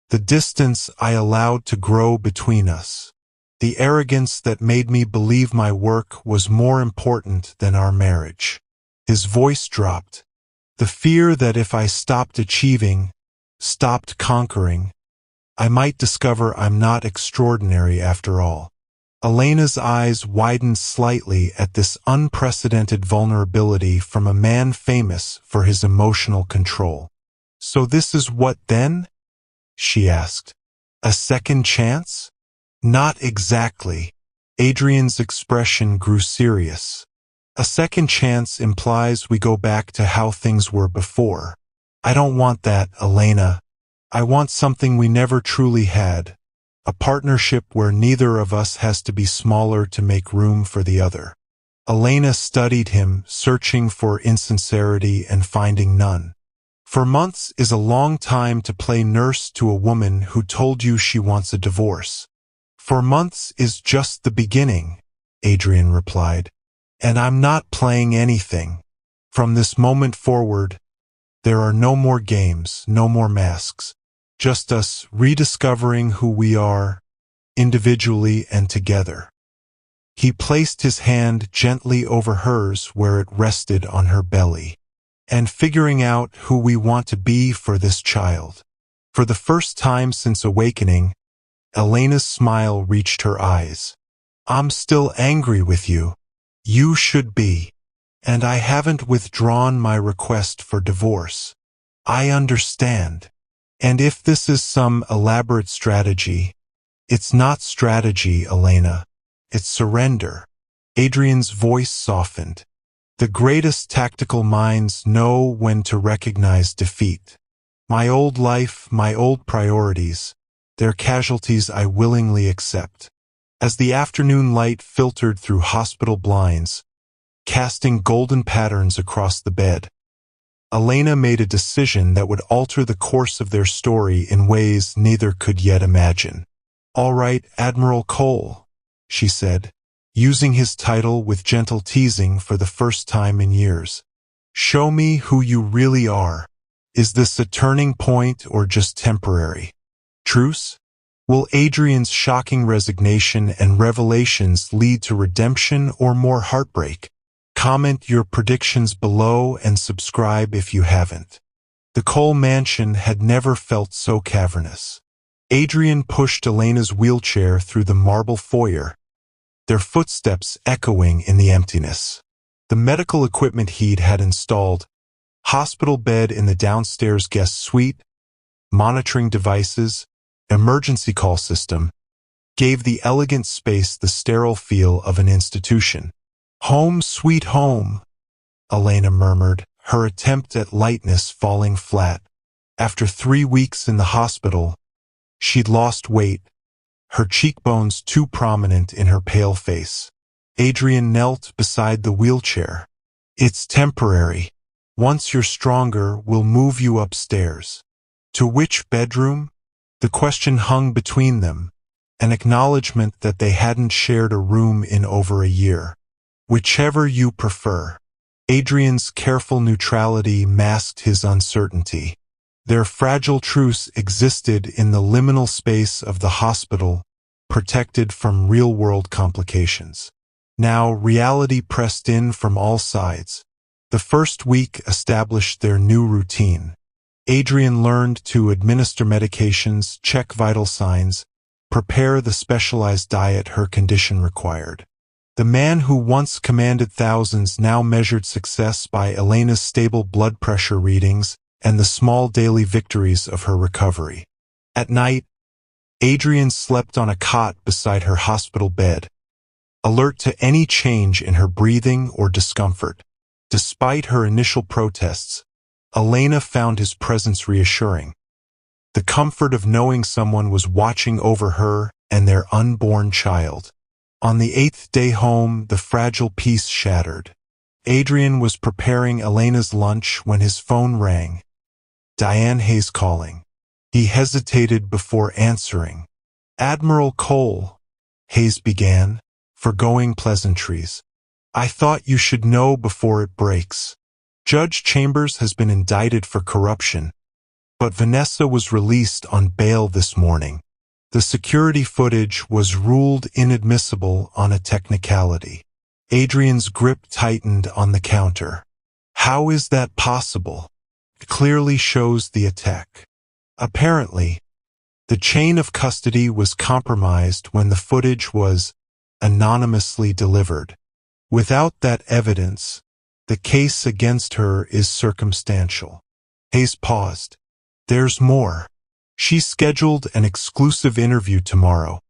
"The distance I allowed to grow between us. The arrogance that made me believe my work was more important than our marriage." His voice dropped. "The fear that if I stopped achieving, stopped conquering, I might discover I'm not extraordinary after all." Elena's eyes widened slightly at this unprecedented vulnerability from a man famous for his emotional control. "So this is what then?" she asked. "A second chance?" "Not exactly." Adrian's expression grew serious. "A second chance implies we go back to how things were before. I don't want that, Elena. I want something we never truly had. A partnership where neither of us has to be smaller to make room for the other." Elena studied him, searching for insincerity and finding none. "For months is a long time to play nurse to a woman who told you she wants a divorce." "For months is just the beginning," Adrian replied. "And I'm not playing anything. From this moment forward, there are no more games, no more masks. Just us rediscovering who we are, individually and together." He placed his hand gently over hers where it rested on her belly. "And figuring out who we want to be for this child." For the first time since awakening, Elena's smile reached her eyes. "I'm still angry with you. You should be. And I haven't withdrawn my request for divorce. I understand. And if this is some elaborate strategy, it's not strategy, Elena. It's surrender." Adrian's voice softened. "The greatest tactical minds know when to recognize defeat. My old life, my old priorities, they're casualties I willingly accept." As the afternoon light filtered through hospital blinds, casting golden patterns across the bed, Elena made a decision that would alter the course of their story in ways neither could yet imagine. "All right, Admiral Cole," she said, using his title with gentle teasing for the first time in years. "Show me who you really are. Is this a turning point or just temporary? Truce? Will Adrian's shocking resignation and revelations lead to redemption or more heartbreak? Comment your predictions below and subscribe if you haven't." The Cole mansion had never felt so cavernous. Adrian pushed Elena's wheelchair through the marble foyer, their footsteps echoing in the emptiness. The medical equipment he'd had installed, hospital bed in the downstairs guest suite, monitoring devices, emergency call system, gave the elegant space the sterile feel of an institution. "Home sweet home," Elena murmured, her attempt at lightness falling flat. After 3 weeks in the hospital, she'd lost weight, her cheekbones too prominent in her pale face. Adrian knelt beside the wheelchair. "It's temporary. Once you're stronger, we'll move you upstairs." To which bedroom? The question hung between them, an acknowledgement that they hadn't shared a room in over a year. "Whichever you prefer." Adrian's careful neutrality masked his uncertainty. Their fragile truce existed in the liminal space of the hospital, protected from real-world complications. Now reality pressed in from all sides. The first week established their new routine. Adrian learned to administer medications, check vital signs, prepare the specialized diet her condition required. The man who once commanded thousands now measured success by Elena's stable blood pressure readings and the small daily victories of her recovery. At night, Adrian slept on a cot beside her hospital bed, alert to any change in her breathing or discomfort. Despite her initial protests, Elena found his presence reassuring. The comfort of knowing someone was watching over her and their unborn child. On the 8th day home, the fragile peace shattered. Adrian was preparing Elena's lunch when his phone rang. Diane Hayes calling. He hesitated before answering. "Admiral Cole," Hayes began, foregoing pleasantries. "I thought you should know before it breaks. Judge Chambers has been indicted for corruption, but Vanessa was released on bail this morning. The security footage was ruled inadmissible on a technicality." Adrian's grip tightened on the counter. "How is that possible? It clearly shows the attack." Apparently, the chain of custody was compromised when the footage was anonymously delivered. Without that evidence, the case against her is circumstantial. Hayes paused. "There's more. She's scheduled an exclusive interview tomorrow.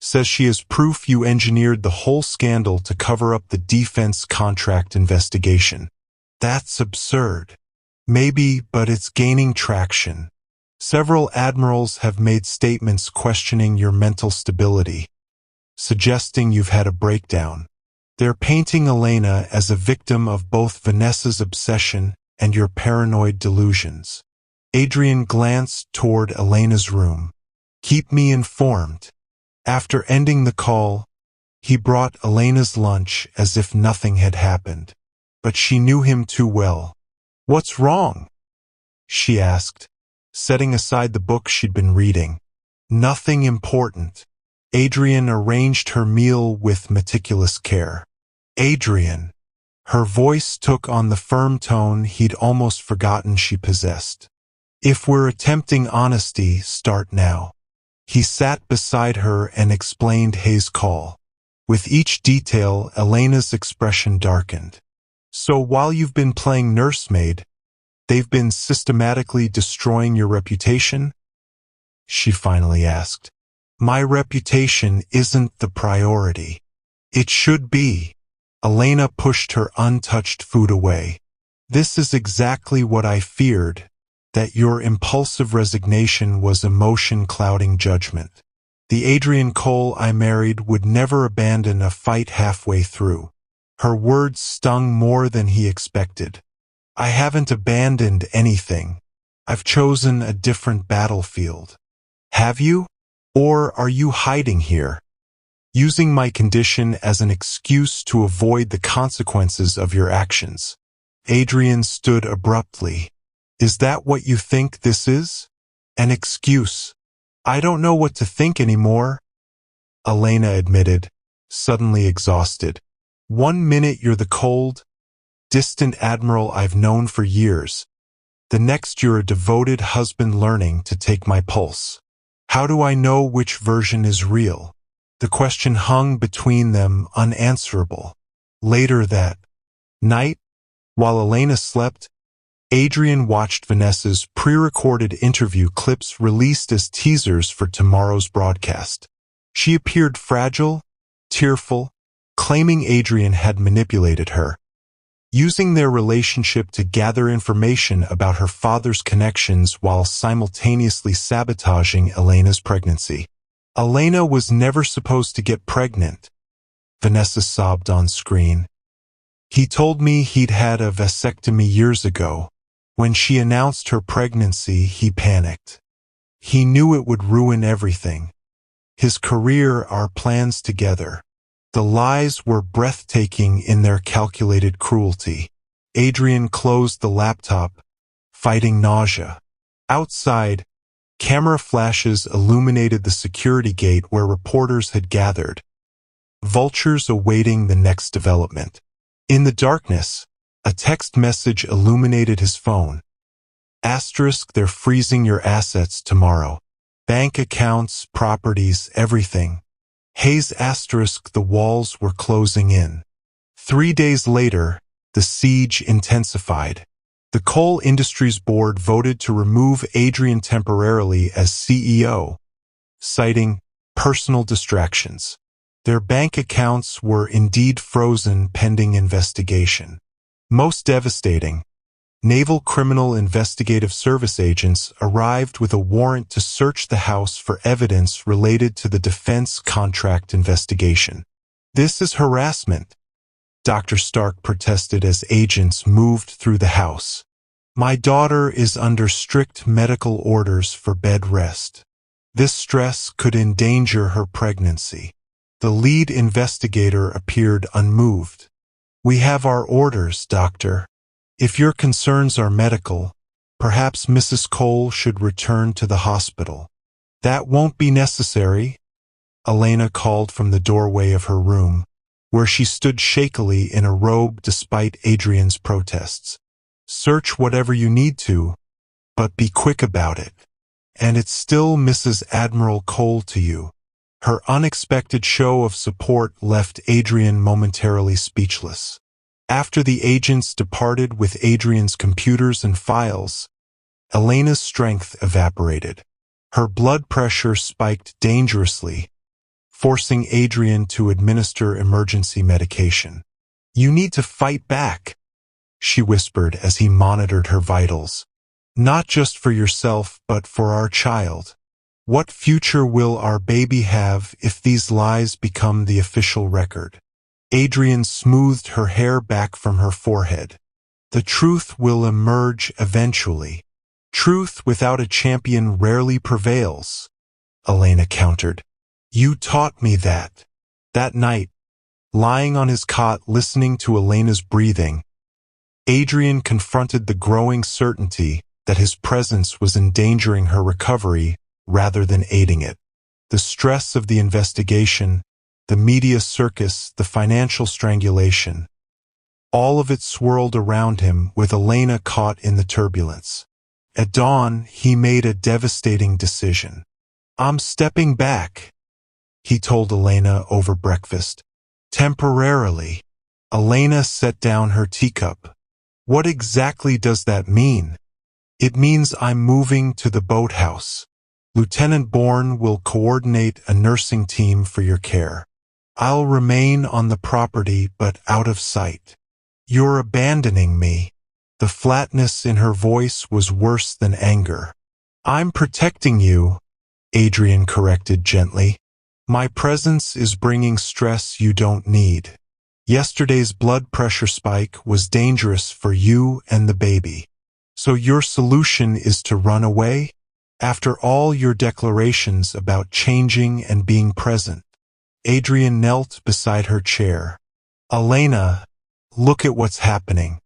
Says she has proof you engineered the whole scandal to cover up the defense contract investigation." "That's absurd." "Maybe, but it's gaining traction. Several admirals have made statements questioning your mental stability, suggesting you've had a breakdown. They're painting Elena as a victim of both Vanessa's obsession and your paranoid delusions." Adrian glanced toward Elena's room. "Keep me informed." After ending the call, he brought Elena's lunch as if nothing had happened. But she knew him too well. "What's wrong?" she asked, setting aside the book she'd been reading. "Nothing important." Adrian arranged her meal with meticulous care. "Adrian." Her voice took on the firm tone he'd almost forgotten she possessed. "If we're attempting honesty, start now." He sat beside her and explained Hayes' call. With each detail, Elena's expression darkened. "So while you've been playing nursemaid, they've been systematically destroying your reputation?" she finally asked. "My reputation isn't the priority." "It should be." Elena pushed her untouched food away. "This is exactly what I feared, that your impulsive resignation was emotion clouding judgment. The Adrian Cole I married would never abandon a fight halfway through." Her words stung more than he expected. "I haven't abandoned anything. I've chosen a different battlefield." "Have you? Or are you hiding here, using my condition as an excuse to avoid the consequences of your actions?" Adrian stood abruptly. "Is that what you think this is? An excuse? I don't know what to think anymore," Elena admitted, suddenly exhausted. "One minute you're the cold, distant admiral I've known for years. The next you're a devoted husband learning to take my pulse. How do I know which version is real?" The question hung between them unanswerable. Later that night, while Elena slept, Adrian watched Vanessa's pre-recorded interview clips released as teasers for tomorrow's broadcast. She appeared fragile, tearful, claiming Adrian had manipulated her, using their relationship to gather information about her father's connections while simultaneously sabotaging Elena's pregnancy. "Elena was never supposed to get pregnant," Vanessa sobbed on screen. "He told me he'd had a vasectomy years ago. When she announced her pregnancy, he panicked. He knew it would ruin everything. His career, our plans together." The lies were breathtaking in their calculated cruelty. Adrian closed the laptop, fighting nausea. Outside, camera flashes illuminated the security gate where reporters had gathered, vultures awaiting the next development. In the darkness, a text message illuminated his phone. "Asterisk, they're freezing your assets tomorrow. Bank accounts, properties, everything. Haze asterisk the walls were closing in. 3 days later, the siege intensified. The Coal Industries Board voted to remove Adrian temporarily as CEO, citing personal distractions. Their bank accounts were indeed frozen pending investigation. Most devastating, Naval Criminal Investigative Service agents arrived with a warrant to search the house for evidence related to the defense contract investigation. "This is harassment," Dr. Stark protested as agents moved through the house. "My daughter is under strict medical orders for bed rest. This stress could endanger her pregnancy." The lead investigator appeared unmoved. "We have our orders, Doctor. If your concerns are medical, perhaps Mrs. Cole should return to the hospital." "That won't be necessary," Elena called from the doorway of her room, where she stood shakily in a robe despite Adrian's protests. "Search whatever you need to, but be quick about it. And it's still Mrs. Admiral Cole to you." Her unexpected show of support left Adrian momentarily speechless. After the agents departed with Adrian's computers and files, Elena's strength evaporated. Her blood pressure spiked dangerously, forcing Adrian to administer emergency medication. "You need to fight back," she whispered as he monitored her vitals. "Not just for yourself, but for our child. What future will our baby have if these lies become the official record?" Adrian smoothed her hair back from her forehead. "The truth will emerge eventually. Truth without a champion rarely prevails," Elena countered. "You taught me that." That night, lying on his cot listening to Elena's breathing, Adrian confronted the growing certainty that his presence was endangering her recovery rather than aiding it. The stress of the investigation, the media circus, the financial strangulation, all of it swirled around him with Elena caught in the turbulence. At dawn, he made a devastating decision. "I'm stepping back," he told Elena over breakfast. "Temporarily." Elena set down her teacup. "What exactly does that mean?" "It means I'm moving to the boathouse. Lieutenant Bourne will coordinate a nursing team for your care. I'll remain on the property but out of sight." "You're abandoning me." The flatness in her voice was worse than anger. "I'm protecting you," Adrian corrected gently. "My presence is bringing stress you don't need. Yesterday's blood pressure spike was dangerous for you and the baby. So your solution is to run away? After all your declarations about changing and being present." Adrian knelt beside her chair. "Elena, look at what's happening.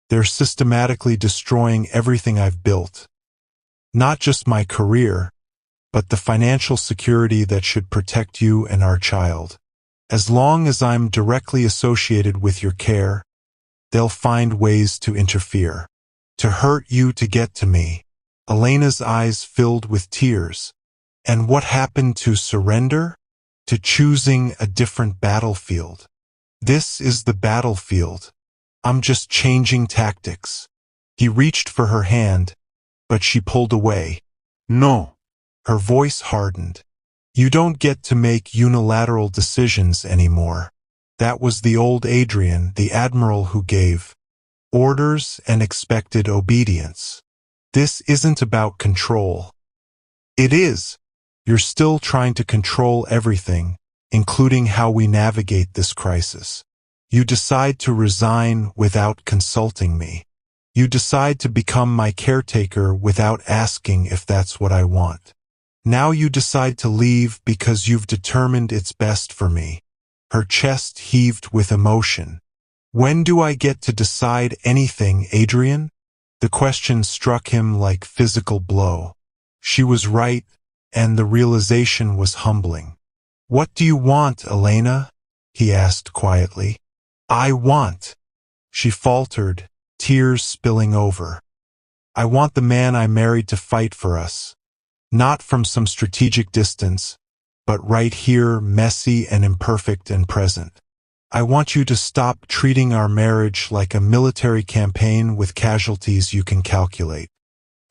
They're systematically destroying everything I've built. Not just my career, but the financial security that should protect you and our child. As long as I'm directly associated with your care, they'll find ways to interfere. To hurt you to get to me." Elena's eyes filled with tears. "And what happened to surrender? To choosing a different battlefield?" "This is the battlefield. I'm just changing tactics." He reached for her hand, but she pulled away. "No." Her voice hardened. "You don't get to make unilateral decisions anymore. That was the old Adrian, the admiral who gave orders and expected obedience. This isn't about control." "It is. You're still trying to control everything, including how we navigate this crisis. You decide to resign without consulting me. You decide to become my caretaker without asking if that's what I want. Now you decide to leave because you've determined it's best for me." Her chest heaved with emotion. "When do I get to decide anything, Adrian?" The question struck him like physical blow. She was right, and the realization was humbling. "What do you want, Elena?" he asked quietly. "I want," she faltered, tears spilling over. "I want the man I married to fight for us. Not from some strategic distance, but right here, messy and imperfect and present. I want you to stop treating our marriage like a military campaign with casualties you can calculate.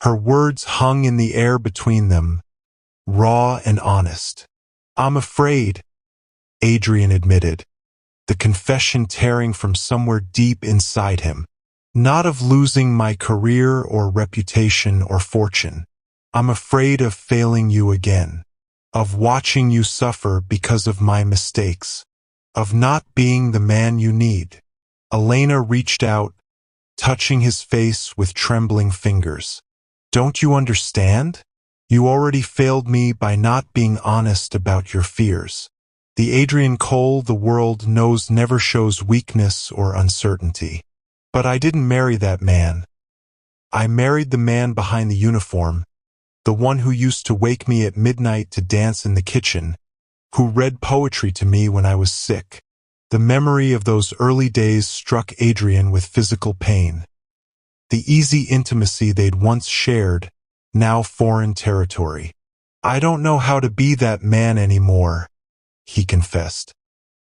Her words hung in the air between them, raw and honest. I'm afraid, Adrian admitted, the confession tearing from somewhere deep inside him. Not of losing my career or reputation or fortune. I'm afraid of failing you again, of watching you suffer because of my mistakes, of not being the man you need. Elena reached out, touching his face with trembling fingers. Don't you understand? You already failed me by not being honest about your fears. The Adrian Cole the world knows never shows weakness or uncertainty. But I didn't marry that man. I married the man behind the uniform, the one who used to wake me at midnight to dance in the kitchen, who read poetry to me when I was sick. The memory of those early days struck Adrian with physical pain. The easy intimacy they'd once shared, now foreign territory. I don't know how to be that man anymore, he confessed.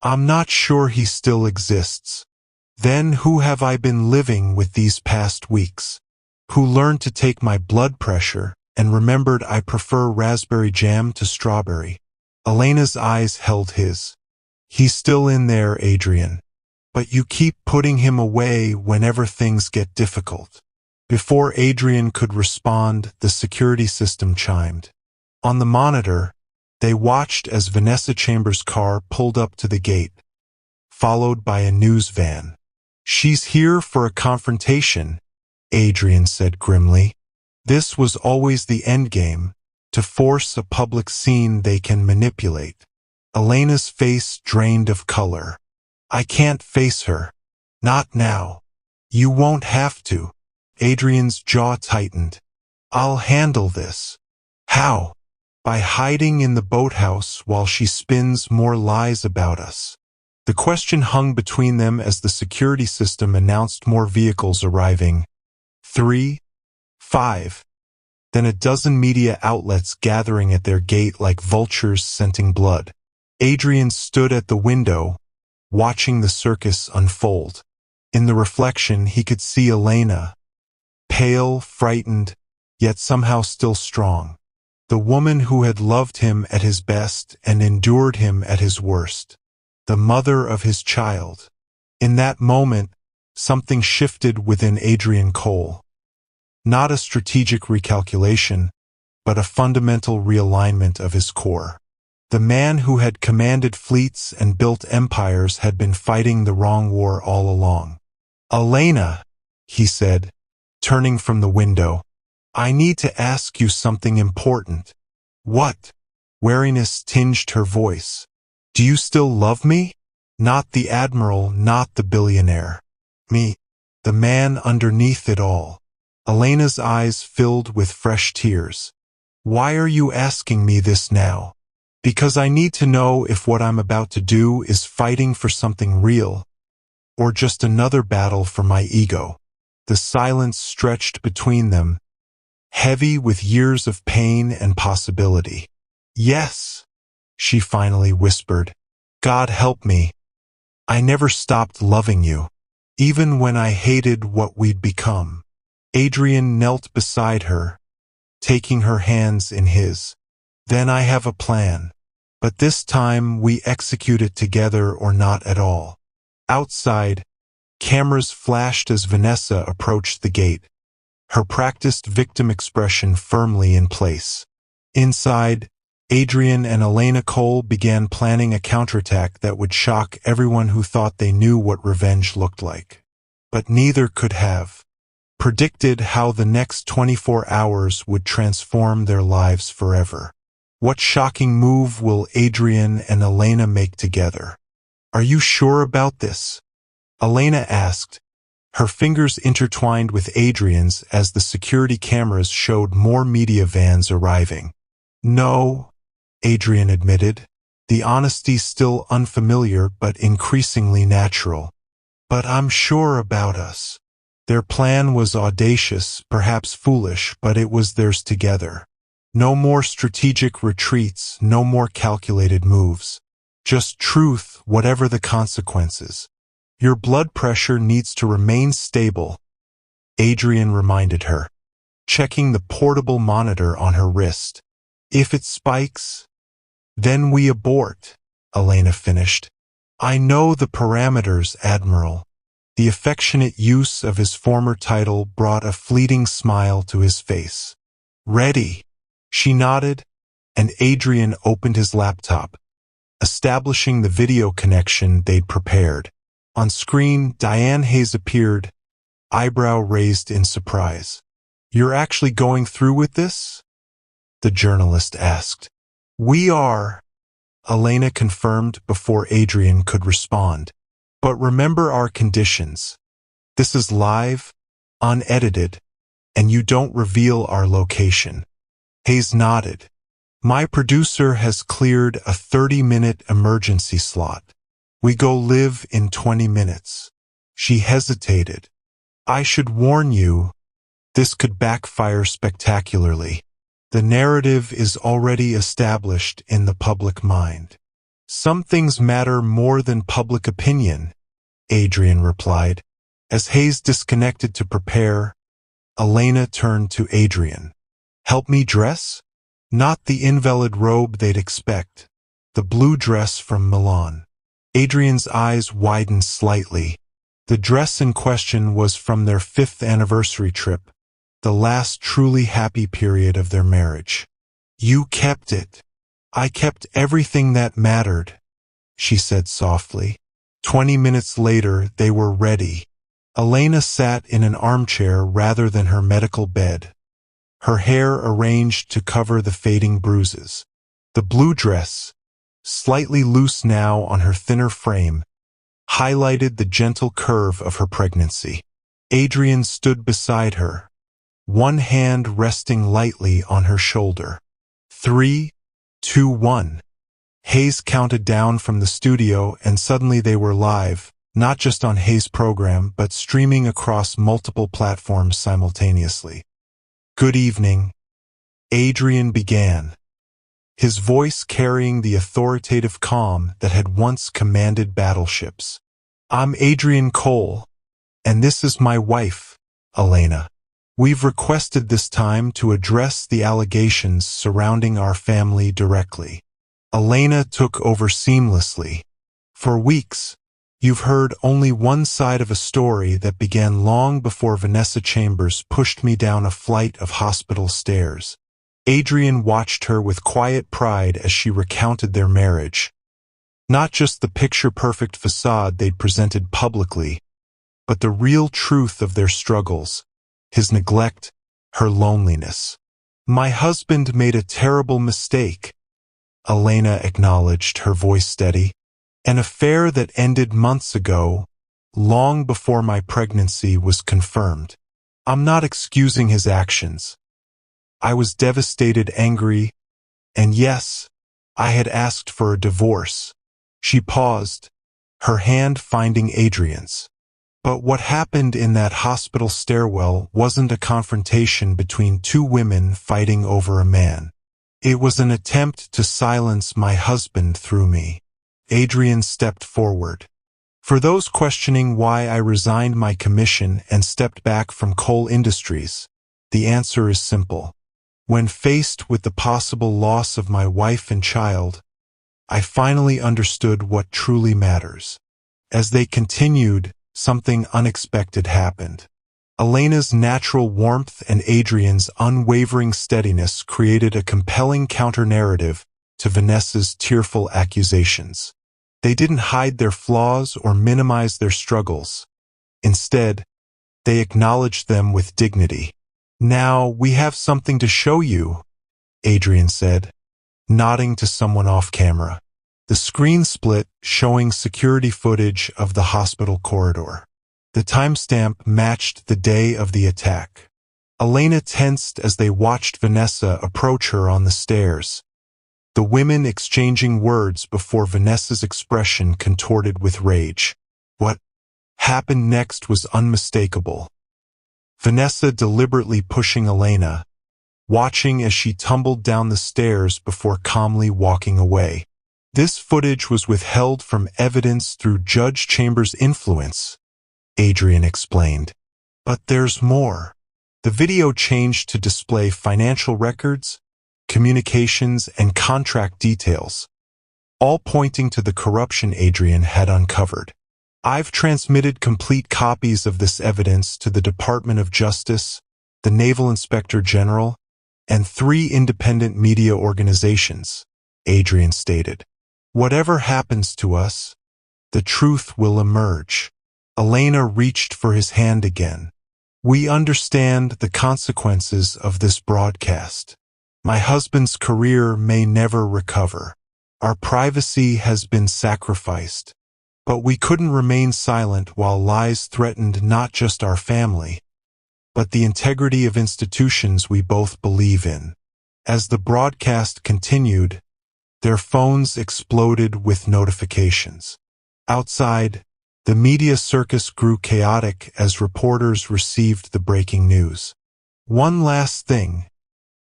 I'm not sure he still exists. Then who have I been living with these past weeks? Who learned to take my blood pressure and remembered I prefer raspberry jam to strawberry? Elena's eyes held his. He's still in there, Adrian. But you keep putting him away whenever things get difficult. Before Adrian could respond, the security system chimed. On the monitor, they watched as Vanessa Chambers' car pulled up to the gate, followed by a news van. She's here for a confrontation, Adrian said grimly. This was always the endgame, to force a public scene they can manipulate. Elena's face drained of color. I can't face her. Not now. You won't have to. Adrian's jaw tightened. I'll handle this. How? By hiding in the boathouse while she spins more lies about us. The question hung between them as the security system announced more vehicles arriving. 3, 5. Then a dozen media outlets gathering at their gate like vultures scenting blood. Adrian stood at the window, watching the circus unfold. In the reflection, he could see Elena, pale, frightened, yet somehow still strong. The woman who had loved him at his best and endured him at his worst. The mother of his child. In that moment, something shifted within Adrian Cole. Not a strategic recalculation, but a fundamental realignment of his core. The man who had commanded fleets and built empires had been fighting the wrong war all along. Elena, he said, turning from the window, I need to ask you something important. What? Wariness tinged her voice. Do you still love me? Not the admiral, not the billionaire. Me, the man underneath it all. Elena's eyes filled with fresh tears. Why are you asking me this now? Because I need to know if what I'm about to do is fighting for something real, or just another battle for my ego. The silence stretched between them, heavy with years of pain and possibility. Yes, she finally whispered. God help me. I never stopped loving you, even when I hated what we'd become. Adrian knelt beside her, taking her hands in his. Then I have a plan. But this time we execute it together or not at all. Outside, cameras flashed as Vanessa approached the gate, her practiced victim expression firmly in place. Inside, Adrian and Elena Cole began planning a counterattack that would shock everyone who thought they knew what revenge looked like. But neither could have predicted how the next 24 hours would transform their lives forever. What shocking move will Adrian and Elena make together? Are you sure about this? Elena asked, her fingers intertwined with Adrian's as the security cameras showed more media vans arriving. No, Adrian admitted, the honesty still unfamiliar but increasingly natural. But I'm sure about us. Their plan was audacious, perhaps foolish, but it was theirs together. No more strategic retreats, no more calculated moves. Just truth, whatever the consequences. Your blood pressure needs to remain stable, Adrian reminded her, checking the portable monitor on her wrist. If it spikes, then we abort, Elena finished. I know the parameters, Admiral. The affectionate use of his former title brought a fleeting smile to his face. Ready. She nodded, and Adrian opened his laptop, establishing the video connection they'd prepared. On screen, Diane Hayes appeared, eyebrow raised in surprise. You're actually going through with this? The journalist asked. We are, Elena confirmed before Adrian could respond. But remember our conditions. This is live, unedited, and you don't reveal our location. Hayes nodded. My producer has cleared a 30-minute emergency slot. We go live in 20 minutes. She hesitated. I should warn you, this could backfire spectacularly. The narrative is already established in the public mind. Some things matter more than public opinion, Adrian replied. As Hayes disconnected to prepare, Elena turned to Adrian. Help me dress? Not the invalid robe they'd expect. The blue dress from Milan. Adrian's eyes widened slightly. The dress in question was from their 5th anniversary trip, the last truly happy period of their marriage. You kept it. I kept everything that mattered, she said softly. 20 minutes later, they were ready. Elena sat in an armchair rather than her medical bed, her hair arranged to cover the fading bruises. The blue dress, slightly loose now on her thinner frame, highlighted the gentle curve of her pregnancy. Adrian stood beside her, one hand resting lightly on her shoulder. 3, 2, 1. Hayes counted down from the studio, and suddenly they were live, not just on Hayes' program, but streaming across multiple platforms simultaneously. Good evening, Adrian began, his voice carrying the authoritative calm that had once commanded battleships. I'm Adrian Cole, and this is my wife, Elena. We've requested this time to address the allegations surrounding our family directly. Elena took over seamlessly. For weeks, you've heard only one side of a story that began long before Vanessa Chambers pushed me down a flight of hospital stairs. Adrian watched her with quiet pride as she recounted their marriage. Not just the picture-perfect facade they'd presented publicly, but the real truth of their struggles, his neglect, her loneliness. My husband made a terrible mistake, Elena acknowledged, her voice steady. An affair that ended months ago, long before my pregnancy was confirmed. I'm not excusing his actions. I was devastated, angry, and yes, I had asked for a divorce. She paused, her hand finding Adrian's. But what happened in that hospital stairwell wasn't a confrontation between two women fighting over a man. It was an attempt to silence my husband through me. Adrian stepped forward. For those questioning why I resigned my commission and stepped back from coal industries, the answer is simple. When faced with the possible loss of my wife and child, I finally understood what truly matters. As they continued, something unexpected happened. Elena's natural warmth and Adrian's unwavering steadiness created a compelling counter-narrative to Vanessa's tearful accusations. They didn't hide their flaws or minimize their struggles. Instead, they acknowledged them with dignity. Now we have something to show you, Adrian said, nodding to someone off camera. The screen split, showing security footage of the hospital corridor. The timestamp matched the day of the attack. Elena tensed as they watched Vanessa approach her on the stairs, the women exchanging words before Vanessa's expression contorted with rage. What happened next was unmistakable. Vanessa deliberately pushing Elena, watching as she tumbled down the stairs before calmly walking away. This footage was withheld from evidence through Judge Chambers' influence, Adrian explained. But there's more. The video changed to display financial records, communications, and contract details, all pointing to the corruption Adrian had uncovered. I've transmitted complete copies of this evidence to the Department of Justice, the Naval Inspector General, and 3 independent media organizations, Adrian stated. Whatever happens to us, the truth will emerge. Elena reached for his hand again. We understand the consequences of this broadcast. My husband's career may never recover. Our privacy has been sacrificed. But we couldn't remain silent while lies threatened not just our family, but the integrity of institutions we both believe in. As the broadcast continued, their phones exploded with notifications. Outside, the media circus grew chaotic as reporters received the breaking news. One last thing,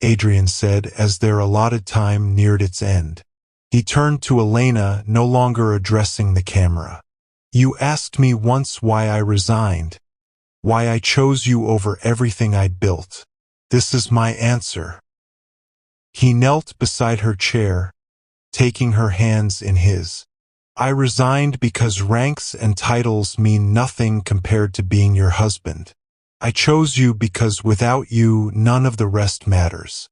Adrian said as their allotted time neared its end. He turned to Elena, no longer addressing the camera. You asked me once why I resigned, why I chose you over everything I'd built. This is my answer. He knelt beside her chair, taking her hands in his. I resigned because ranks and titles mean nothing compared to being your husband. I chose you because without you, none of the rest matters.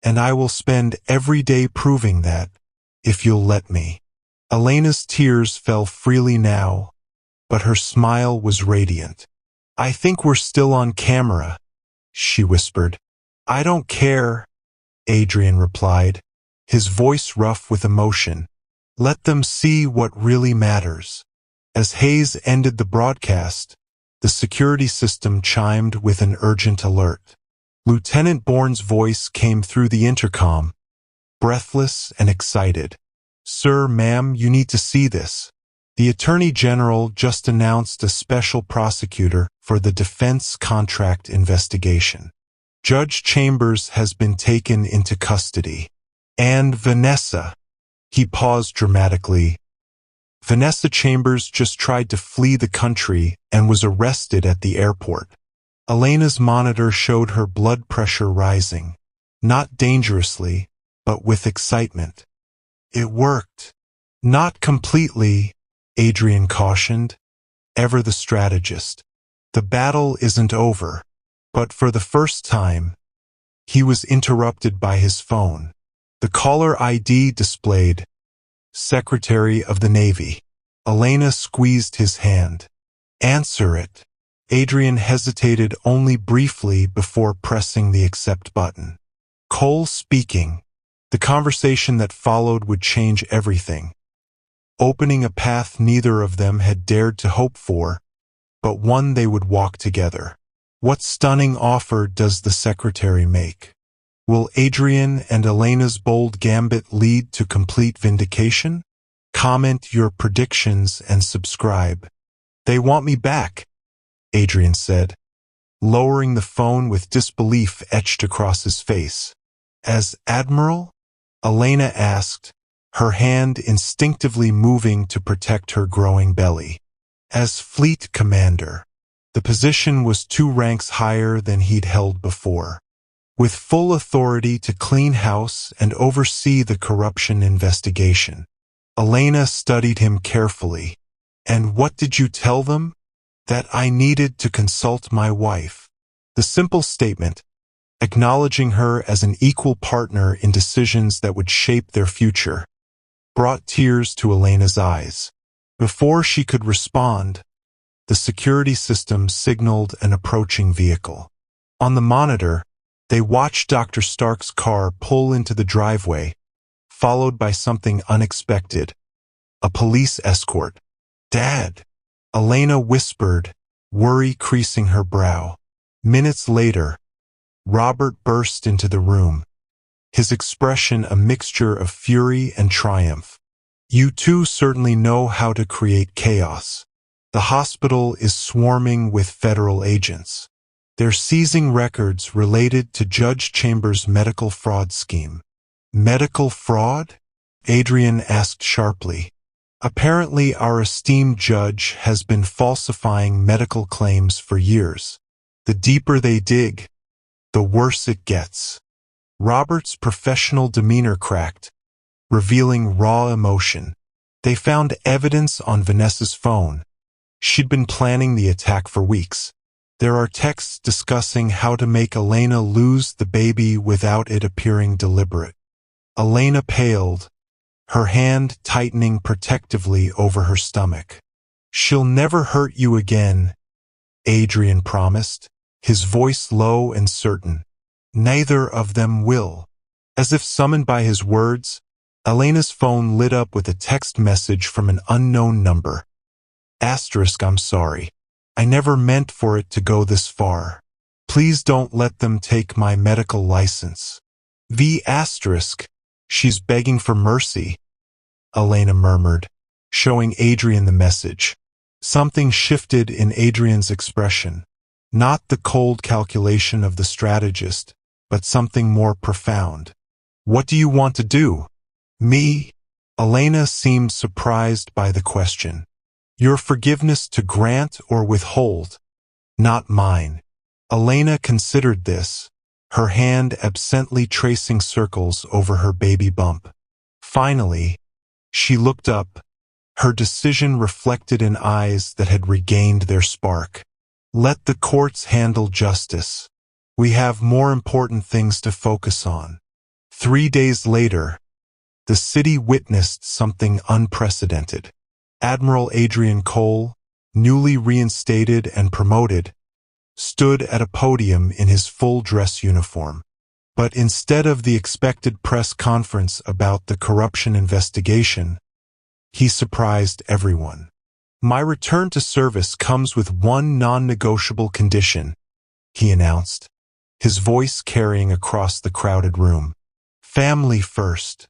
And I will spend every day proving that, if you'll let me. Elena's tears fell freely now, but her smile was radiant. I think we're still on camera, she whispered. I don't care, Adrian replied, his voice rough with emotion. Let them see what really matters. As Hayes ended the broadcast, the security system chimed with an urgent alert. Lieutenant Bourne's voice came through the intercom, breathless and excited. Sir, ma'am, you need to see this. The Attorney General just announced a special prosecutor for the defense contract investigation. Judge Chambers has been taken into custody. And Vanessa. He paused dramatically. Vanessa Chambers just tried to flee the country and was arrested at the airport. Elena's monitor showed her blood pressure rising, not dangerously, but with excitement. It worked. Not completely, Adrian cautioned, ever the strategist. The battle isn't over. But for the first time, he was interrupted by his phone. The caller ID displayed, Secretary of the Navy. Elena squeezed his hand. Answer it. Adrian hesitated only briefly before pressing the accept button. Cole speaking. The conversation that followed would change everything, opening a path neither of them had dared to hope for, but one they would walk together. What stunning offer does the secretary make? Will Adrian and Elena's bold gambit lead to complete vindication? Comment your predictions and subscribe. They want me back, Adrian said, lowering the phone with disbelief etched across his face. As Admiral? Elena asked, her hand instinctively moving to protect her growing belly. As Fleet Commander. The position was 2 ranks higher than he'd held before. With full authority to clean house and oversee the corruption investigation. Elena studied him carefully. And what did you tell them? That I needed to consult my wife. The simple statement, acknowledging her as an equal partner in decisions that would shape their future, brought tears to Elena's eyes. Before she could respond, the security system signaled an approaching vehicle. On the monitor, they watched Dr. Stark's car pull into the driveway, followed by something unexpected, a police escort. Dad, Elena whispered, worry creasing her brow. Minutes later, Robert burst into the room, his expression a mixture of fury and triumph. You two certainly know how to create chaos. The hospital is swarming with federal agents. They're seizing records related to Judge Chambers' medical fraud scheme. Medical fraud? Adrian asked sharply. Apparently, our esteemed judge has been falsifying medical claims for years. The deeper they dig, the worse it gets. Robert's professional demeanor cracked, revealing raw emotion. They found evidence on Vanessa's phone. She'd been planning the attack for weeks. There are texts discussing how to make Elena lose the baby without it appearing deliberate. Elena paled, her hand tightening protectively over her stomach. "She'll never hurt you again," Adrian promised, his voice low and certain. "Neither of them will." As if summoned by his words, Elena's phone lit up with a text message from an unknown number. "I'm sorry. I never meant for it to go this far. Please don't let them take my medical license." "She's begging for mercy," Elena murmured, showing Adrian the message. Something shifted in Adrian's expression. Not the cold calculation of the strategist, but something more profound. "What do you want to do?" "Me?" Elena seemed surprised by the question. "Your forgiveness to grant or withhold, not mine." Elena considered this, her hand absently tracing circles over her baby bump. Finally, she looked up, her decision reflected in eyes that had regained their spark. "Let the courts handle justice. We have more important things to focus on." 3 days later, the city witnessed something unprecedented. Admiral Adrian Cole, newly reinstated and promoted, stood at a podium in his full dress uniform. But instead of the expected press conference about the corruption investigation, he surprised everyone. "My return to service comes with one non-negotiable condition," he announced, his voice carrying across the crowded room. "Family first."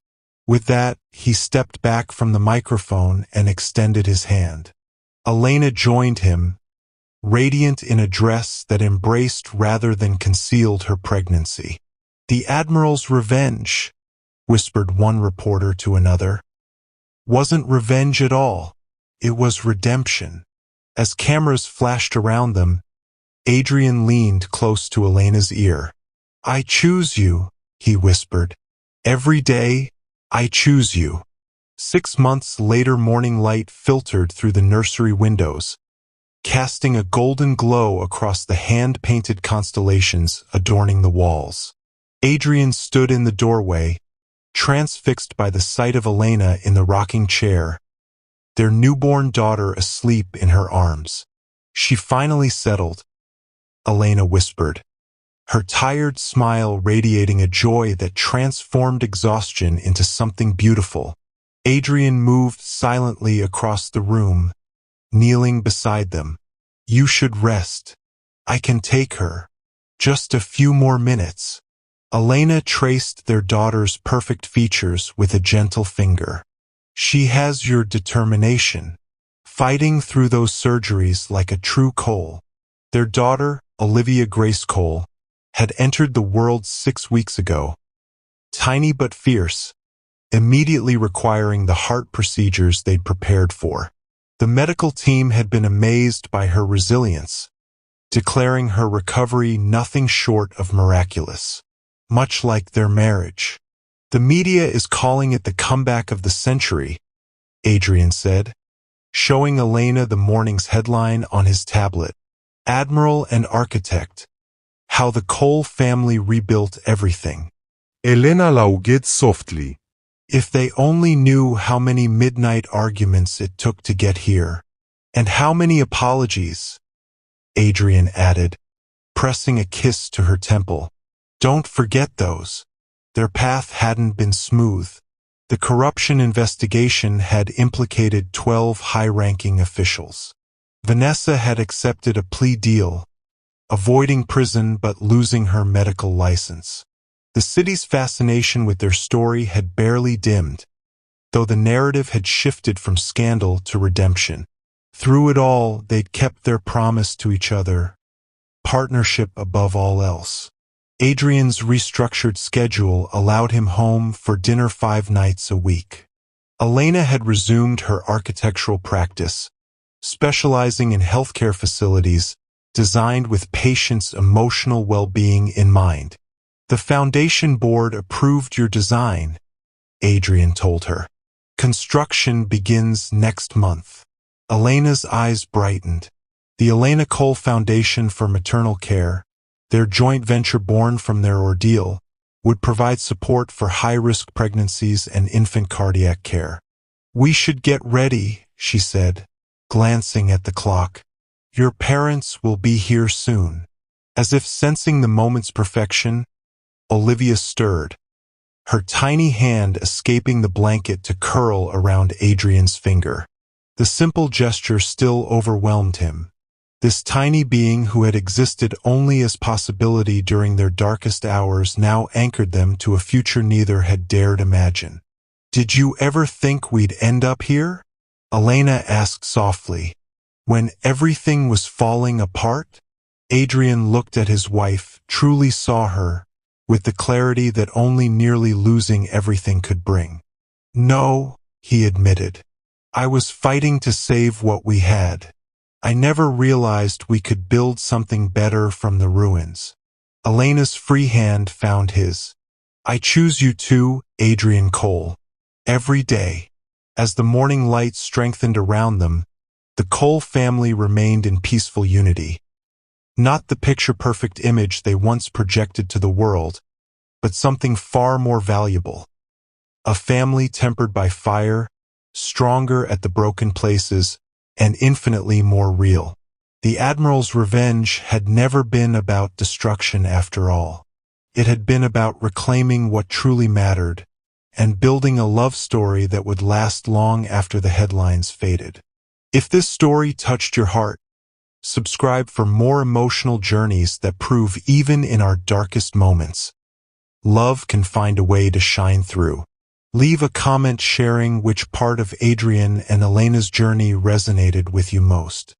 With that, he stepped back from the microphone and extended his hand. Elena joined him, radiant in a dress that embraced rather than concealed her pregnancy. "The Admiral's revenge," whispered one reporter to another. "Wasn't revenge at all. It was redemption." As cameras flashed around them, Adrian leaned close to Elena's ear. "I choose you," he whispered. "Every day, I choose you." 6 months later, morning light filtered through the nursery windows, casting a golden glow across the hand-painted constellations adorning the walls. Adrian stood in the doorway, transfixed by the sight of Elena in the rocking chair, their newborn daughter asleep in her arms. "She finally settled," Elena whispered, her tired smile radiating a joy that transformed exhaustion into something beautiful. Adrian moved silently across the room, kneeling beside them. "You should rest. I can take her. Just a few more minutes." Elena traced their daughter's perfect features with a gentle finger. "She has your determination, fighting through those surgeries like a true Cole." Their daughter, Olivia Grace Cole, had entered the world 6 weeks ago, tiny but fierce, immediately requiring the heart procedures they'd prepared for. The medical team had been amazed by her resilience, declaring her recovery nothing short of miraculous, much like their marriage. "The media is calling it the comeback of the century," Adrian said, showing Elena the morning's headline on his tablet. "Admiral and Architect. How the Cole family rebuilt everything." Elena laughed softly. "If they only knew how many midnight arguments it took to get here, and how many apologies," Adrian added, pressing a kiss to her temple. "Don't forget those. Their path hadn't been smooth. The corruption investigation had implicated 12 high-ranking officials. Vanessa had accepted a plea deal, avoiding prison but losing her medical license. The city's fascination with their story had barely dimmed, though the narrative had shifted from scandal to redemption. Through it all, they'd kept their promise to each other, partnership above all else. Adrian's restructured schedule allowed him home for dinner 5 nights a week. Elena had resumed her architectural practice, specializing in healthcare facilities designed with patients' emotional well-being in mind. The foundation board approved your design, Adrian told her. Construction begins next month. Elena's eyes brightened. The Elena Cole Foundation for Maternal Care, their joint venture born from their ordeal, would provide support for high-risk pregnancies and infant cardiac care. "We should get ready," she said, glancing at the clock. "Your parents will be here soon." As if sensing the moment's perfection, Olivia stirred, her tiny hand escaping the blanket to curl around Adrian's finger. The simple gesture still overwhelmed him. This tiny being who had existed only as possibility during their darkest hours now anchored them to a future neither had dared imagine. "Did you ever think we'd end up here?" Elena asked softly. "When everything was falling apart?" Adrian looked at his wife, truly saw her, with the clarity that only nearly losing everything could bring. "No," he admitted. "I was fighting to save what we had. I never realized we could build something better from the ruins." Elena's free hand found his. "I choose you too, Adrian Cole. Every day." As the morning light strengthened around them, the Cole family remained in peaceful unity. Not the picture-perfect image they once projected to the world, but something far more valuable. A family tempered by fire, stronger at the broken places, and infinitely more real. The Admiral's revenge had never been about destruction after all. It had been about reclaiming what truly mattered, and building a love story that would last long after the headlines faded. If this story touched your heart, subscribe for more emotional journeys that prove even in our darkest moments, love can find a way to shine through. Leave a comment sharing which part of Adrian and Elena's journey resonated with you most.